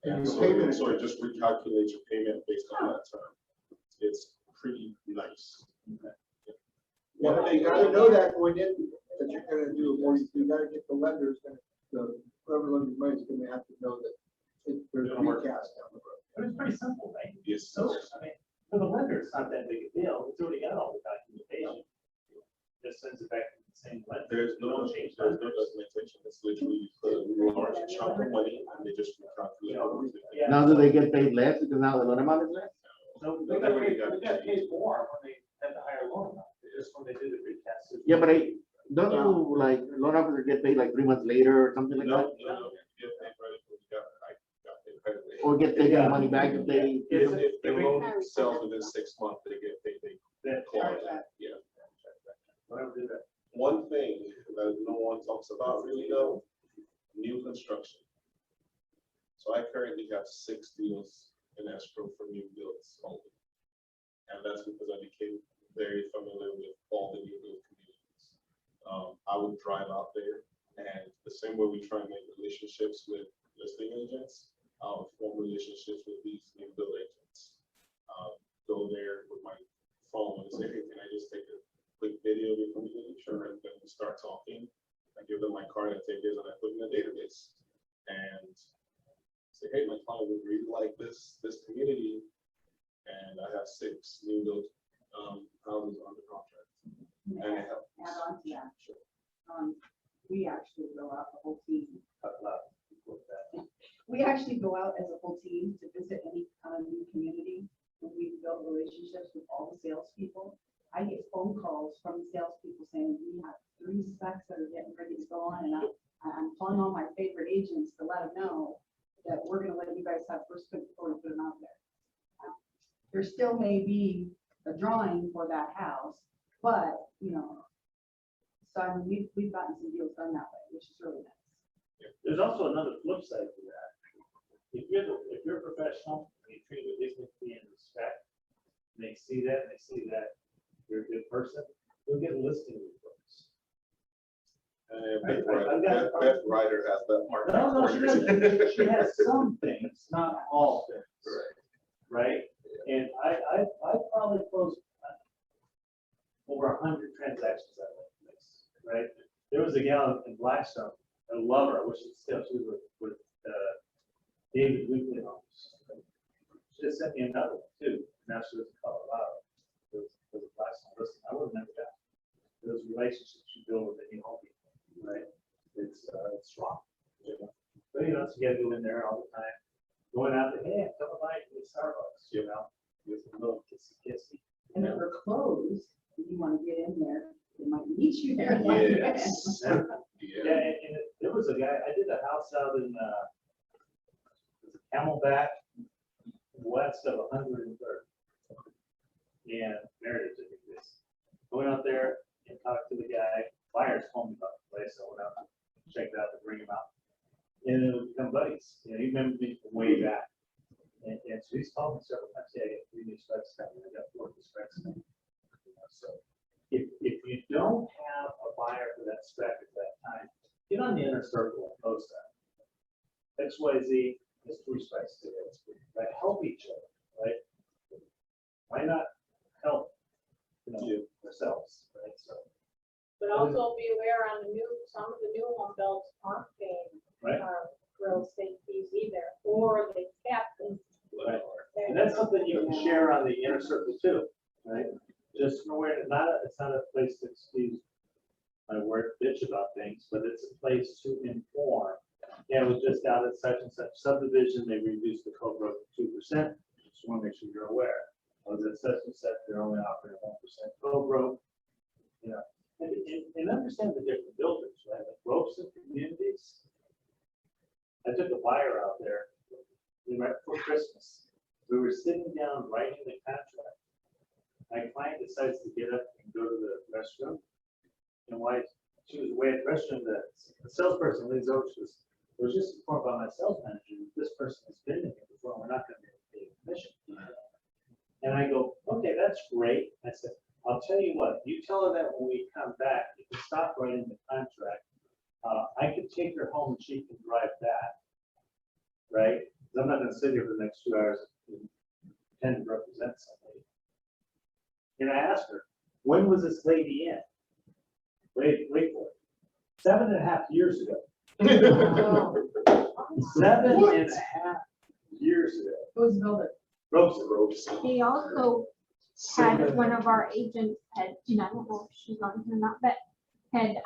And Your so, payment- so it just recalculates your payment based on that term. It's pretty nice. Well, you gotta know that going in, that you're gonna do a mortgage, you gotta get the lenders, whoever lends you money is gonna have to know that there's a recast down the road. But it's pretty simple, right? Yes. So, I mean, for the lender, it's not that big a deal. It's already got all the documentation. Just sends it back to the same lender. There's no change. documentation. It's literally a large chunk of money and they just recalculate everything. Yeah. Now do they get paid less because now the loan amount is less? So They already got paid more when they had the higher loan amount. Just when they did the recast. Yeah, but don't you like loan officers get paid like 3 months later or something like No, that? no, you get paid right when you got paid right away. Or get taken the money back if they? If the loan sells within 6 months, they get paid, they call it that, yeah. Whatever do that. One thing that no one talks about really though, new construction. So I currently have 6 deals in escrow for new builds only. And that's because I became very familiar with all the new build communities. I would drive out there and the same way we try and make relationships with listing agents, I'll form relationships with these new build agents. Go there with my phone and say, hey, can I just take a quick video of your community? Sure. And then we start talking. I give them my card and take it and I put it in a database. And say, hey, my client would really like this community. And I have 6 new build houses under contract. And I have. Add on to that. Sure. We actually go out the whole team. We actually go out as a whole team to visit any new community. And we've built relationships with all the salespeople. I get phone calls from the salespeople saying, we have 3 specs that are getting ready to go on, and I'm calling all my favorite agents to let them know that we're gonna let you guys have first pick before we put them out there. There still may be a drawing for that house, but, you know, so I mean, we've gotten some deals done that way, which is really nice. There's also another flip side to that. If you're a professional, and you treat with dignity and respect, and they see that, you're a good person, you'll get listing reports. Beth Ryder has that part. No, she doesn't. She has some things, not all things. Right? And I probably closed over 100 transactions that way. Right? There was a gal in Blackstone, I love her, I wish she'd still, she was with David Weekly Homes. She just sent me another one too. Now she lives in Colorado. It was a Blackstone listing. I would have never got those relationships you build with any home people, right? It's strong. You know? But you know, so you gotta go in there all the time, going out there, hey, come by to the Starbucks, you know, with a little kissy. And if they're closed, if you want to get in there, they might meet you there. Yes. Yeah, and there was a guy, I did a house out in Camelback, west of 103rd. And Meredith did this. I went out there and talked to the guy. Buyers told me about the place, so I went out and checked it out to bring him out. And then we become buddies. You know, he remembered me from way back. And so he's called me several times. Yeah, I got 3 new specs coming. I got 4 new specs coming. You know, so if you don't have a buyer for that spec at that time, get on the inner circle and post that. XYZ has 3 specs today. Right? Help each other, right? Why not help, you know, ourselves, right? So, But also be aware on some of the new home builds aren't paying right. Real estate fees either, or they cap them. Right. And that's something you can share on the inner circle too, right? Just aware, it's not a place to excuse my word bitch about things, but it's a place to inform. Yeah, it was just out at such and such subdivision, they reduced the code growth to 2%. Just want to make sure you're aware. I was at such and such, they're only offering 1% code growth. You know, and understand the different builders, right? Like ropes and communities. I took a buyer out there right before Christmas. We were sitting down writing the contract. My client decides to get up and go to the restroom. And while she was away at the restroom, the salesperson leans over. She goes, "I was just informed by my sales manager that this person has been in here before. We're not going to be able to pay a commission." And I go, "Okay, that's great." I said, "I'll tell you what. You tell her that when we come back, you can stop writing the contract. I could take her home and she can drive back, right? Because I'm not going to sit here for the next 2 hours and pretend to represent somebody." And I asked her, "When was this lady in?" Wait for it. 7.5 years ago. 7.5 years ago. Who's builder? Ropes. He also had one of our agents had, you know, I don't know if she's on here or not, but had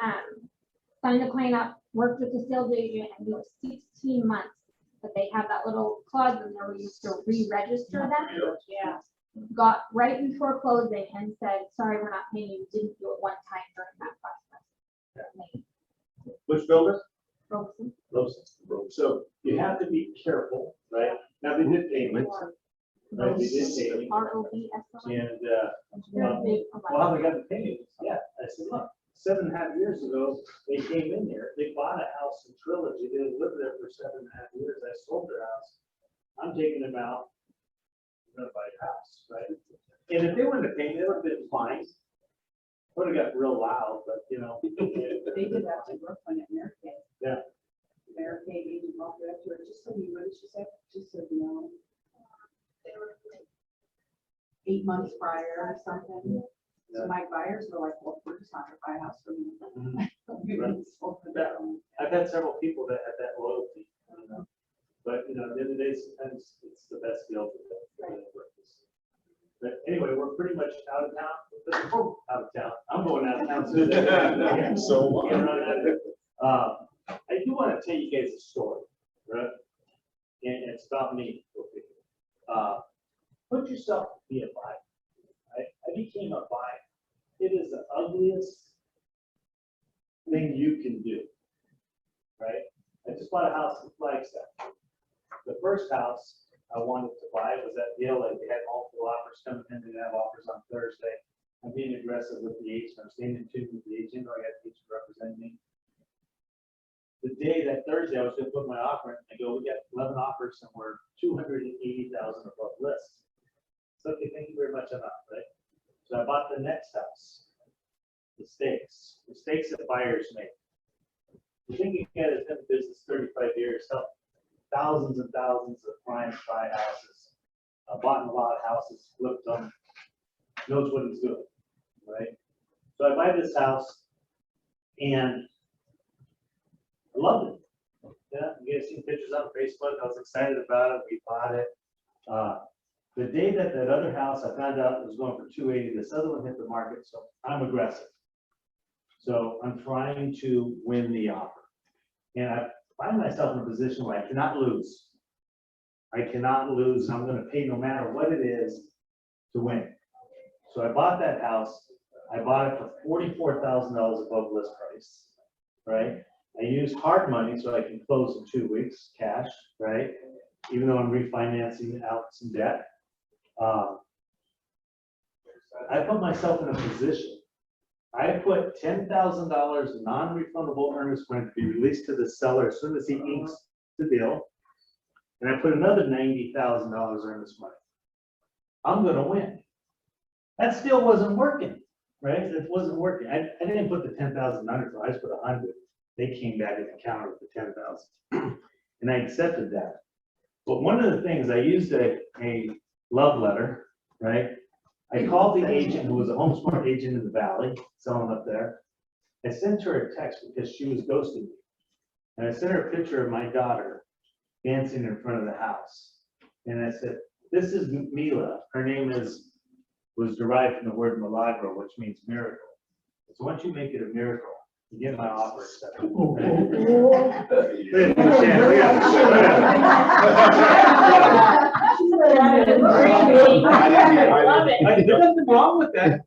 signed the client up, worked with the sales agent, and it was 16 months. But they have that little clause in there where you used to re-register them. Yeah. Got right before closing and said, "Sorry, we're not paying you. Didn't do it one time during that process." Which builder? Robeson. So you have to be careful, right? Now they did payments. Right, they did payments. ROBSO. And, They're a big well, provider. how they got the payments? Yeah, I said, look, 7.5 years ago, they came in here, they bought a house in Trilogy, they lived there for 7.5 years, I sold their house. I'm taking them out, I'm gonna buy your house, right? And if they wanted to pay me, they would have been fine. Would have got real loud, but you know. They did that to Brooklyn at American. Yeah. American agent walked up to her, just so you, what did she say? Just so you know. They were like, 8 months prior or something. Yeah. So my buyers were like, "Well, we're just not gonna buy a house from you." Mhm. Right. I've had several people that had that loyalty, you know. But, you know, at the end of the day, sometimes it's the best deal for them. But anyway, we're pretty much out of town. Out of town. I'm going out of town soon. So, Can't run out of it. I do want to tell you guys a story, right? And it's about me. Put yourself to be a buyer. I became a buyer. It is the ugliest thing you can do, right? I just bought a house in Flagstaff. The first house I wanted to buy was at Yale. They had multiple offers coming in. They have offers on Thursday. I'm being aggressive with the agent. I'm staying in tune with the agent. I got the agent representing me. The day that Thursday, I was going to put my offer in. I go, "We got 11 offers and we're 280,000 above list." So, okay, thank you very much. I'm out, right? So I bought the next house. Mistakes that buyers make. You think you guys have been in business 35 years, helped thousands and thousands of clients buy houses, bought in a lot of houses, flipped them, knows what he's doing, right? So I buy this house and I loved it. Yeah, you guys seen pictures on Facebook. I was excited about it. We bought it. The day that other house, I found out it was going for 280. This other one hit the market, so I'm aggressive. So I'm trying to win the offer. And I find myself in a position where I cannot lose. I cannot lose, and I'm going to pay no matter what it is to win. So I bought that house. I bought it for $44,000 above list price, right? I used hard money so I can close in 2 weeks, cash, right? It even though I'm refinancing out some debt. I put myself in a position. I put $10,000 non-refundable earnest money to be released to the seller as soon as he inks the deal. And I put another $90,000 earnest money. I'm gonna win. That still wasn't working, right? It wasn't working. I didn't put the 10,000 under, I just put 100. They came back at the counter with the 10,000. And I accepted that. But one of the things, I used a love letter, right? I called the agent who was a home smart agent in the valley, selling up there. I sent her a text because she was ghosting me. And I sent her a picture of my daughter dancing in front of the house. And I said, this is Mila. Her name was derived from the word milagro, which means miracle. So once you make it a miracle, you get my offer accepted. There's nothing wrong with that.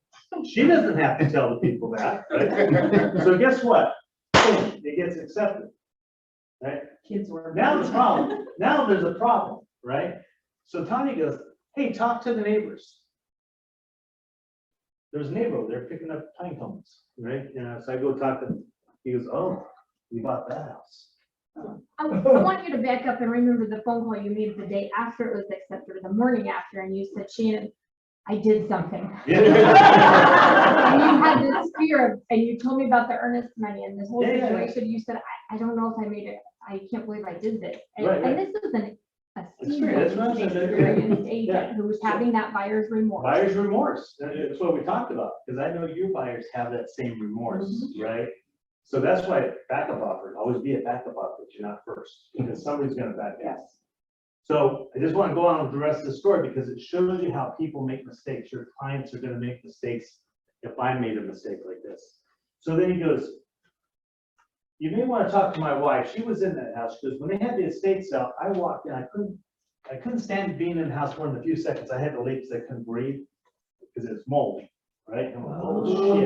She doesn't have to tell the people that, right? So guess what? It gets accepted, right? Now the problem, now there's a problem, right? So Tanya goes, hey, talk to the neighbors. There's a neighbor over there picking up pine cones, right? So I go talk to him. He goes, oh, you bought that house. I want you to back up and remember the phone call you made the day after it was accepted, or the morning after, and you said, Shannon, I did something. Yeah. And you had this fear of, and you told me about the earnest money and this whole Yeah. situation. You said, I don't know if I made it. I can't believe I did this. And, Right. and this is a That's right. experienced agent Yeah. who's having that buyer's remorse. Buyer's remorse. That's what we talked about, because I know your buyers have that same remorse, right? So that's why backup offer, always be a backup offer, but you're not first, because somebody's gonna back out. So I just want to go on with the rest of the story because it shows you how people make mistakes. Your clients are gonna make mistakes if I made a mistake like this. So then he goes, you may want to talk to my wife. She was in that house. She goes, when they had the estate sale, I walked in, I couldn't stand being in the house more than a few seconds. I had to leave because I couldn't breathe because it's moldy, right? I'm like, oh, shit,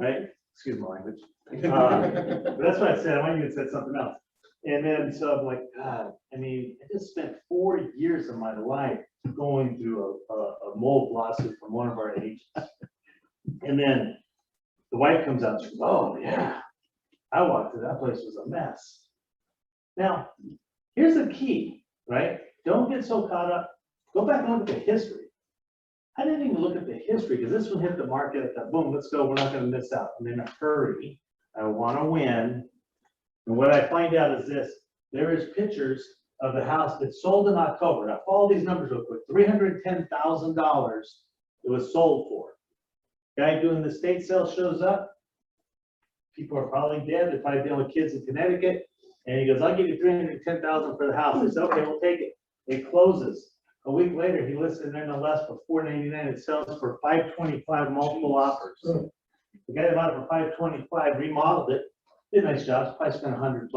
right? Excuse my language. But that's what I said. I might even said something else. And then, so I'm like, God, I mean, I just spent 4 years of my life going through a mold lawsuit from one of our agents. And then the wife comes out, she goes, oh, yeah. I walked through, that place was a mess. Now, here's the key, right? Don't get so caught up. Go back and look at the history. I didn't even look at the history because this one hit the market at that boom, let's go, we're not going to miss out. I'm in a hurry. I want to win. And what I find out is this, there is pictures of the house that sold in October. Now follow these numbers real quick. $310,000 it was sold for. Guy doing the estate sale shows up. People are probably dead. They're probably dealing with kids in Connecticut. And he goes, I'll give you $310,000 for the house. I said, okay, we'll take it. It closes. A week later, he lists it there no less for $499. It sells for $525, multiple offers. The guy that bought it for $525, remodeled it, did a nice job, probably spent $100+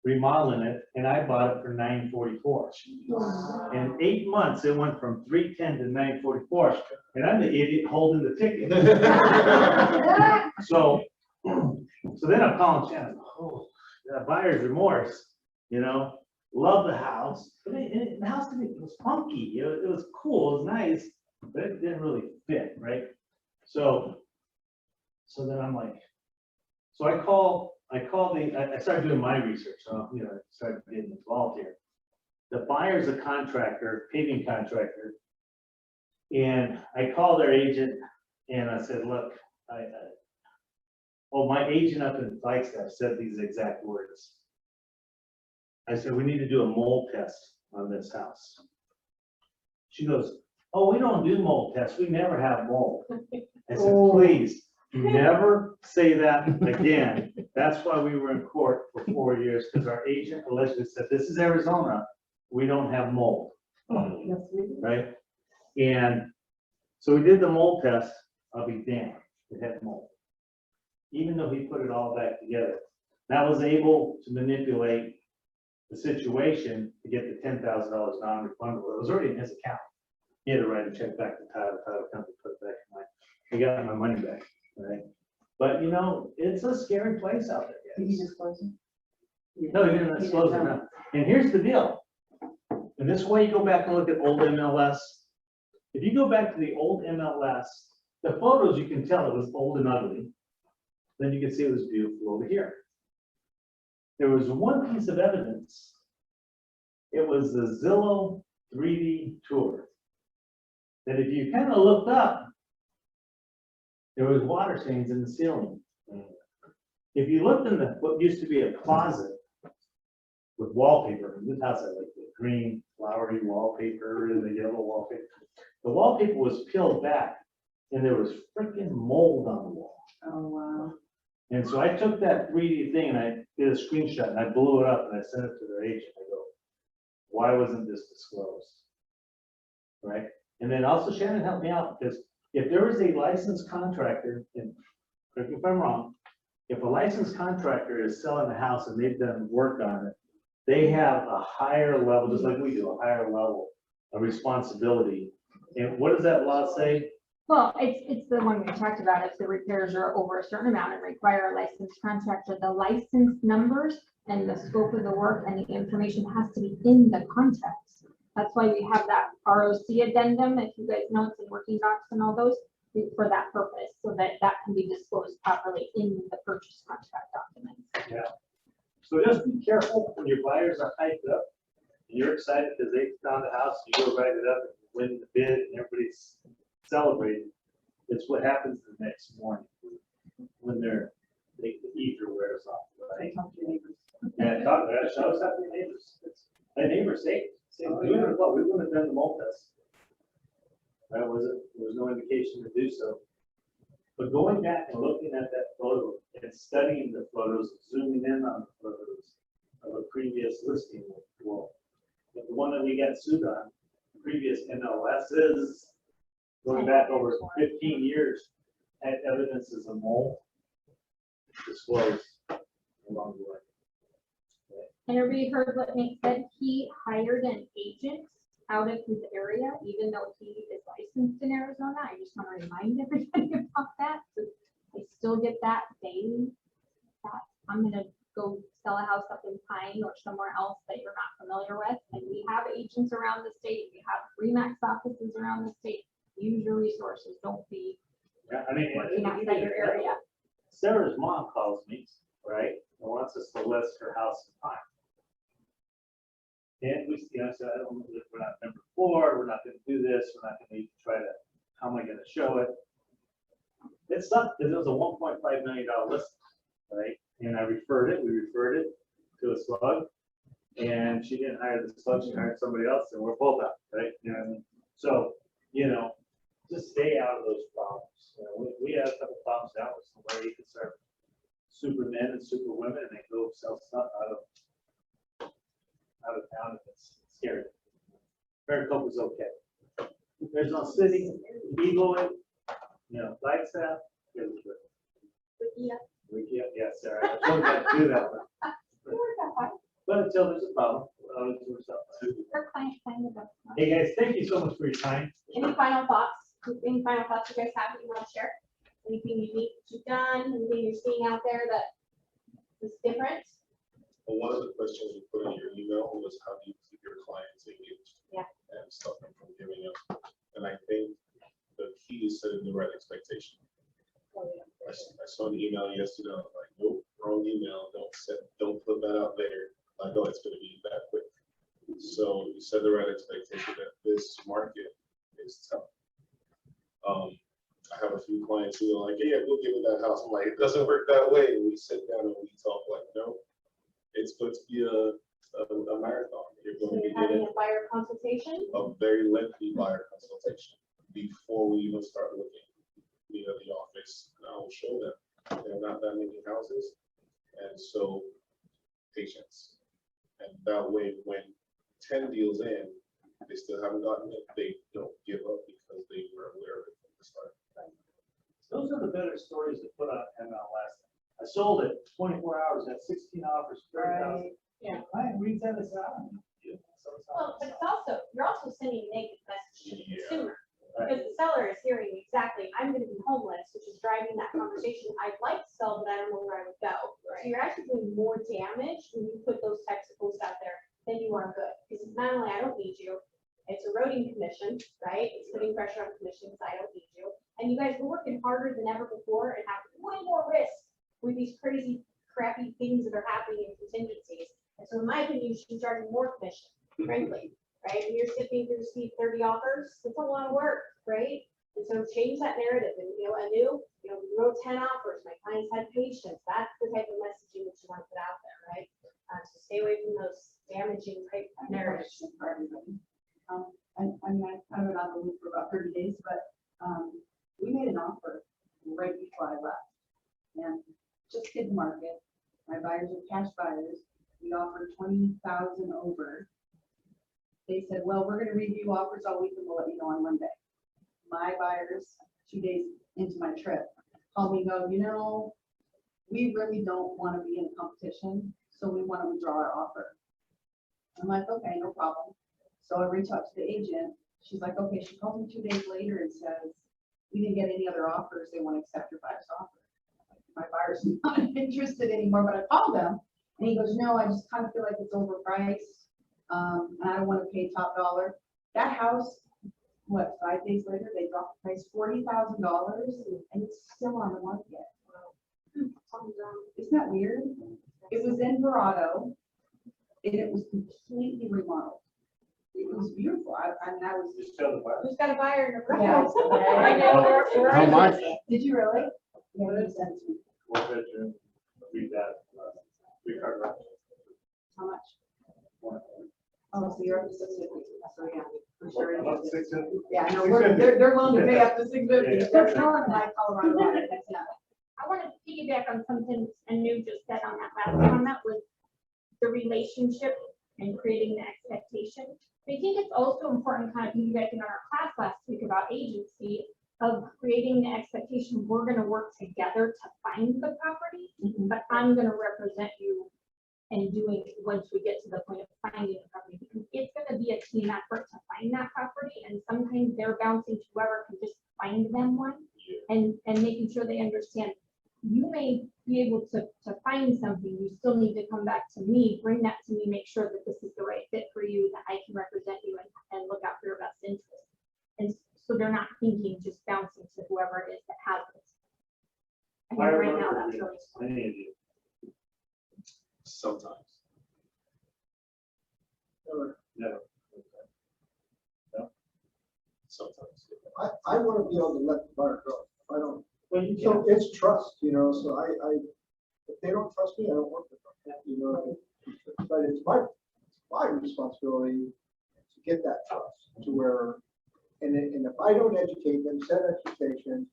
remodeling it, and I bought it for $944. In 8 months, it went from $310 to $944, and I'm the idiot holding the ticket. So then I'm calling Shannon, oh, that buyer's remorse, you know, love the house. But the house to me, it was funky, it was cool, it was nice, but it didn't really fit, right? So then I'm like, so I started doing my research, so, you know, I started getting involved here. The buyer's a contractor, paving contractor, and I called their agent and I said, look, my agent up in Flagstaff said these exact words. I said, we need to do a mold test on this house. She goes, oh, we don't do mold tests. We never have mold. I said, please, never say that again. That's why we were in court for 4 years, because our agent allegedly said, this is Arizona. We don't have mold. Right? And so we did the mold test. I'll be damned. It had mold. Even though he put it all back together. That was able to manipulate the situation to get the $10,000 non-refundable. It was already in his account. He had to write a check back to title company, put it back in I got my money back, right? But you know, it's a scary place out there. Did you disclose it? No, he didn't disclose it, no. And here's the deal. And this is why you go back and look at old MLS. If you go back to the old MLS, the photos, you can tell it was old and ugly. Then you can see it was beautiful over here. There was one piece of evidence. It was the Zillow 3D tour. That if you kind of looked up, there was water stains in the ceiling. If you looked in what used to be a closet with wallpaper, this house had like the green flowery wallpaper and the yellow wallpaper. The wallpaper was peeled back and there was freaking mold on the wall. Oh, wow. And so I took that 3D thing and I did a screenshot and I blew it up and I sent it to their agent. I go, why wasn't this disclosed? Right? And then also Shannon helped me out because if there is a licensed contractor, and correct me if I'm wrong, if a licensed contractor is selling a house and they've done work on it, they have a higher level, just like we do, a higher level of responsibility. And what does that law say? Well, it's the one we talked about. If the repairs are over a certain amount and require a licensed contractor, the license numbers and the scope of the work and the information has to be in the contracts. That's why we have that ROC addendum, if you guys know, it's in working docs and all those, for that purpose, so that that can be disclosed properly in the purchase contract documents. Yeah. So just be careful when your buyers are hyped up, and you're excited because they found a house, you go write it up and win the bid and everybody's celebrating. It's what happens the next morning when the ether wears off, right? Yeah, show us up to your neighbors. My neighbors say, we wouldn't have done the mold test. There was no indication to do so. But going back and looking at that photo and studying the photos, zooming in on the photos of a previous listing, well, the one that we got sued on, previous NLSs, going back over 15 years, had evidences of mold disclosed along the way. And everybody heard what Nick said, he hired an agent out of his area, even though he is licensed in Arizona. I just want to remind everybody about that. So I still get that daily. That I'm gonna go sell a house up in Pine or somewhere else that you're not familiar with. And we have agents around the state. We have RE/MAX offices around the state. Use your resources. Don't be working outside your area. Sarah's mom calls me, right, and wants us to list her house in Pine. And we, said, I don't, we're not number 4, we're not gonna do this, we're not gonna even try to, how am I gonna show it? It sucked because it was a $1.5 million list, right? And we referred it to a slug, and she didn't hire the slug, she hired somebody else, and we're both out, right? You know what I mean? So, just stay out of those problems. We had a couple problems down with somebody who serve supermen and superwomen, and they go sell stuff out of town, and it's scary. Maricopa's okay. There's no city, Eaglewood, Flagstaff, there's Wikia, yeah, Sarah, I told you not to do that one. But until there's a problem, I'll do something. Her client signed it up. Hey guys, thank you so much for your time. Any final thoughts? Any final thoughts you guys have that you want to share? Anything unique you've done, anything you're seeing out there that is different? Well, one of the questions you put in your email was how do you keep your clients engaged? Yeah. And stop them from giving up. And I think the key is setting the right expectation. I saw an email yesterday, I was like, nope, wrong email, don't put that out there. I know it's gonna be that quick. So you set the right expectation that this market is tough. I have a few clients who are like, yeah, we'll give it that house. I'm like, it doesn't work that way. And we sit down and we talk like, no, it's going to be a marathon. You're going to be Having a buyer consultation? a very lengthy buyer consultation before we even start looking. We have the office, and I will show them there are not that many houses, and so patience. And that way, when 10 deals in, they still haven't gotten it, they don't give up because they were aware of it from the start. Those are the better stories to put on MLS. I sold it 24 hours, got 16 offers, 30,000. Yeah. Client reads that as out. Well, but you're also sending a negative message to the Yeah. consumer. Right. Because the seller is hearing exactly, I'm gonna be homeless, which is driving that conversation. I'd like to sell, but I don't know where I would go. So you're actually doing more damage when you put those types of posts out there than you are good. Because not only I don't need you, it's eroding commission, right? It's putting pressure on commission because I don't need you. And you guys were working harder than ever before and have way more risk with these crazy, crappy things that are happening in contingencies. And so in my opinion, you should be charging more commission, frankly, right? When you're sifting through receive 30 offers, it's a lot of work, right? And so change that narrative and, we wrote 10 offers, my clients had patience. That's the type of messaging that you want to put out there, right? So stay away from those damaging type narratives. For everybody. I'm not, I've been on the loop for about 30 days, but, we made an offer right before I left. And just hit the market. My buyers are cash buyers. We offered 20,000 over. They said, well, we're gonna review offers all week and we'll let you know on Monday. My buyers, 2 days into my trip, called me and go, we really don't want to be in competition, so we want to withdraw our offer. I'm like, okay, no problem. So I reached out to the agent. She's like, okay, she called me 2 days later and says, we didn't get any other offers. They want to accept your buyer's offer. My buyer's not interested anymore, but I called them and he goes, no, I just kind of feel like it's overpriced. And I don't want to pay top dollar. That house, 5 days later, they dropped the price $40,000 and it's still on the market. Isn't that weird? It was in Verado and it was completely remodeled. It was beautiful. I was. Just tell the buyer. Who's got a buyer in the Yeah. I know. we're How much? interested. Did you really? Yeah, you sent it to me. One bedroom, read that, 3-car garage. How much? One. Oh, so you're up to 650. So yeah, for sure. About 650. Yeah, no, they're willing to pay up to 650. Yeah. They're telling my Colorado buyer, that's not. I want to piggyback on something Anu just said on that last comment with the relationship and creating the expectation. I think it's also important, kind of piggybacking on our class last week about agency, of creating the expectation, we're going to work together to find the property, but I'm going to represent you and doing once we get to the point of finding the property, because it's going to be a team effort to find that property, and sometimes they're bouncing to whoever can just find them one, and making sure they understand you may be able to find something, you still need to come back to me, bring that to me, make sure that this is the right fit for you, that I can represent you and look out for your best interest. And so they're not thinking just bouncing to whoever it is that has this. I think right now that's really important. Many of you. Sometimes. Never. No? Sometimes. I want to be able to let the buyer go. I don't, Well, you so can. it's trust, so if they don't trust me, I don't work with them, but it's my responsibility to get that trust to where, and if I don't educate them, set expectations,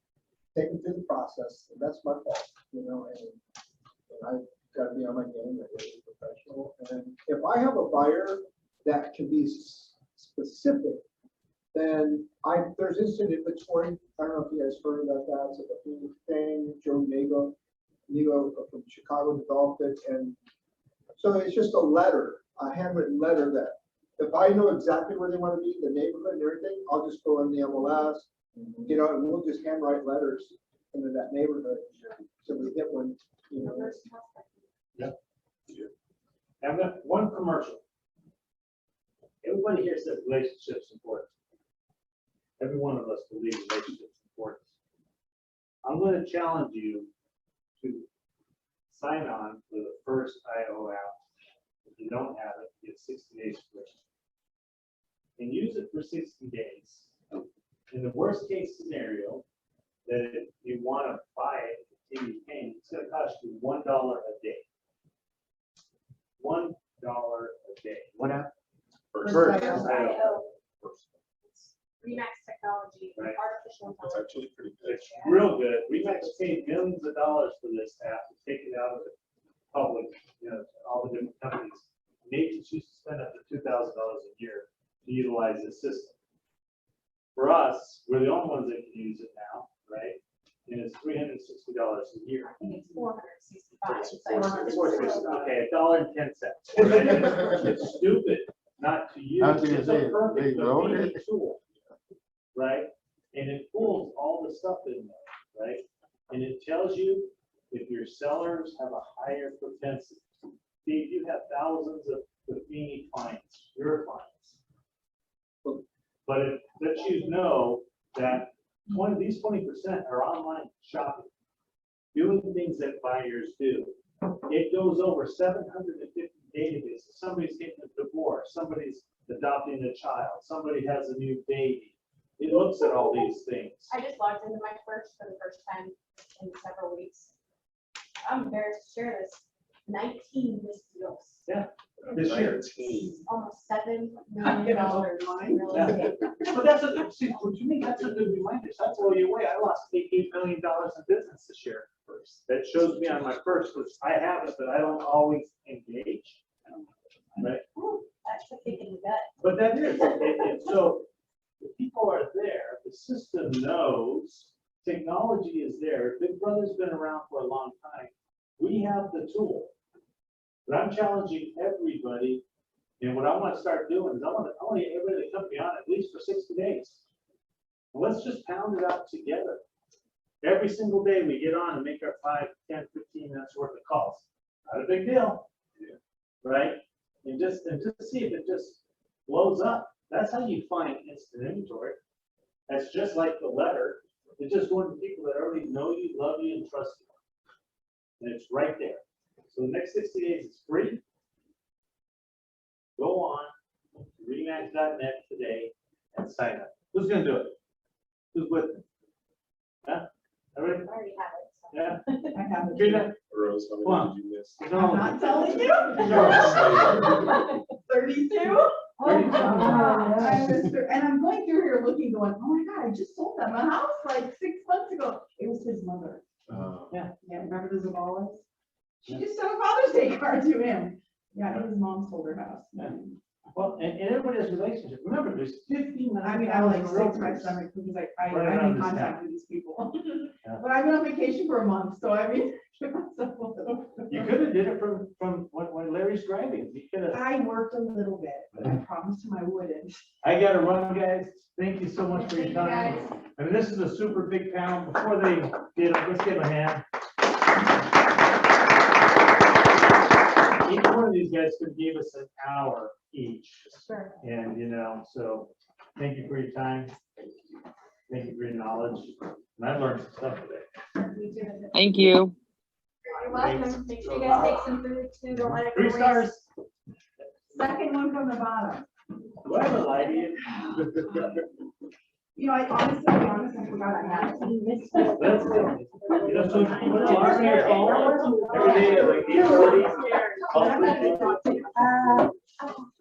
take them through the process, that's my fault, and I've got to be on my game, I gotta be professional, and if I have a buyer that can be specific, then there's instant inventory. I don't know if you guys heard about that. It's like a big thing. Joe Nego from Chicago developed it. And so it's just a handwritten letter that if I know exactly where they want to be, the neighborhood and everything, I'll just go in the MLS, and we'll just handwrite letters into that neighborhood. So we get one, Yep. I've got one commercial. Everybody here says relationships important. Every one of us believes relationships important. I'm going to challenge you to sign on for the first IO app. If you don't have it, you get 60 days free. And use it for 60 days. In the worst case scenario, that if you want to buy it, continue paying, it's going to cost you $1 a day. $1 a day. What happened? First. IO. Remax technology, Right. artificial It's intelligence. actually pretty good. It's real good. Remax paid millions of dollars for this app to take it out of the public, all the different companies. Agents used to spend up to $2,000 a year to utilize this system. For us, we're the only ones that can use it now, right? And it's $360 a year. I think it's 465. It's Okay, $1.10. It's stupid not to use. Not to use It's a it. perfect They wrote convenient it. tool, right? And it pulls all the stuff in there, right? And it tells you if your sellers have a higher propensity. See, if you have thousands of Buffini clients, your clients, let you know that these 20% are online shopping, doing things that buyers do. It goes over 750 databases. Somebody's getting a divorce, somebody's adopting a child, somebody has a new baby. It looks at all these things. I just logged into my first for the first time in several weeks. I'm embarrassed to share this. 19 missed deals. Yeah, this year. Almost $7 million in real Yeah. estate. But that's a, see, to me, that's a good reminder. That's blow you away. I lost $8 million in business this year. That shows me on my first, which I have it, but I don't always engage. Right? That's the kick in the gut. But that is, so the people are there, the system knows, technology is there. Big Brother's been around for a long time. We have the tool. But I'm challenging everybody, and what I want to start doing is I want to get everybody to come beyond at least for 60 days. And let's just pound it out together. Every single day we get on and make our 5, 10, 15 minutes worth of calls. Not a big deal. Yeah. Right? And just see if it just blows up. That's how you find instant inventory. That's just like the letter. It's just going to people that already know you, love you, and trust you. And it's right there. So the next 60 days is free. Go on remax.net today and sign up. Who's going to do it? Who's with me? Huh? Everybody? I already have it. So. Yeah. I have it. Trina? Rose, how Come many did you miss? I'm not telling you. No. 32. Oh, I was and I'm going through here looking, going, oh my God, I just sold them a house like 6 months ago. It was his mother. Yeah, remember the Zavalas? She just sent a Father's Day card to him. Yeah, his mom sold her house. Yeah. Well, and everybody has relationships. Remember, there's 15. I mean, I'm like sick to my stomach because I'm in contact with these people. Yeah. But I've been on vacation for a month, so I mean, give myself a little. You could have did it from when Larry's driving. You could have. I worked a little bit, but I promised him I wouldn't. I gotta run, guys. Thank you so much for your Thank you, time. guys. I mean, this is a super big panel. Before they get up, let's give a hand. Each one of these guys could give us an hour each. Sure. And, so thank you for your time. Thank you for your knowledge. And I learned some stuff today. Thank you. You're welcome. Make sure you guys take some food too. Don't let it go 3 waste. stars. Second one from the bottom. Do I have a lie to you? You know, I honestly, I forgot I had it. That's it. So put an alarm on your phone every day at like 8:40.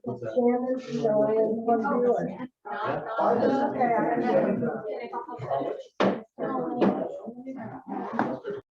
What's that? Okay, I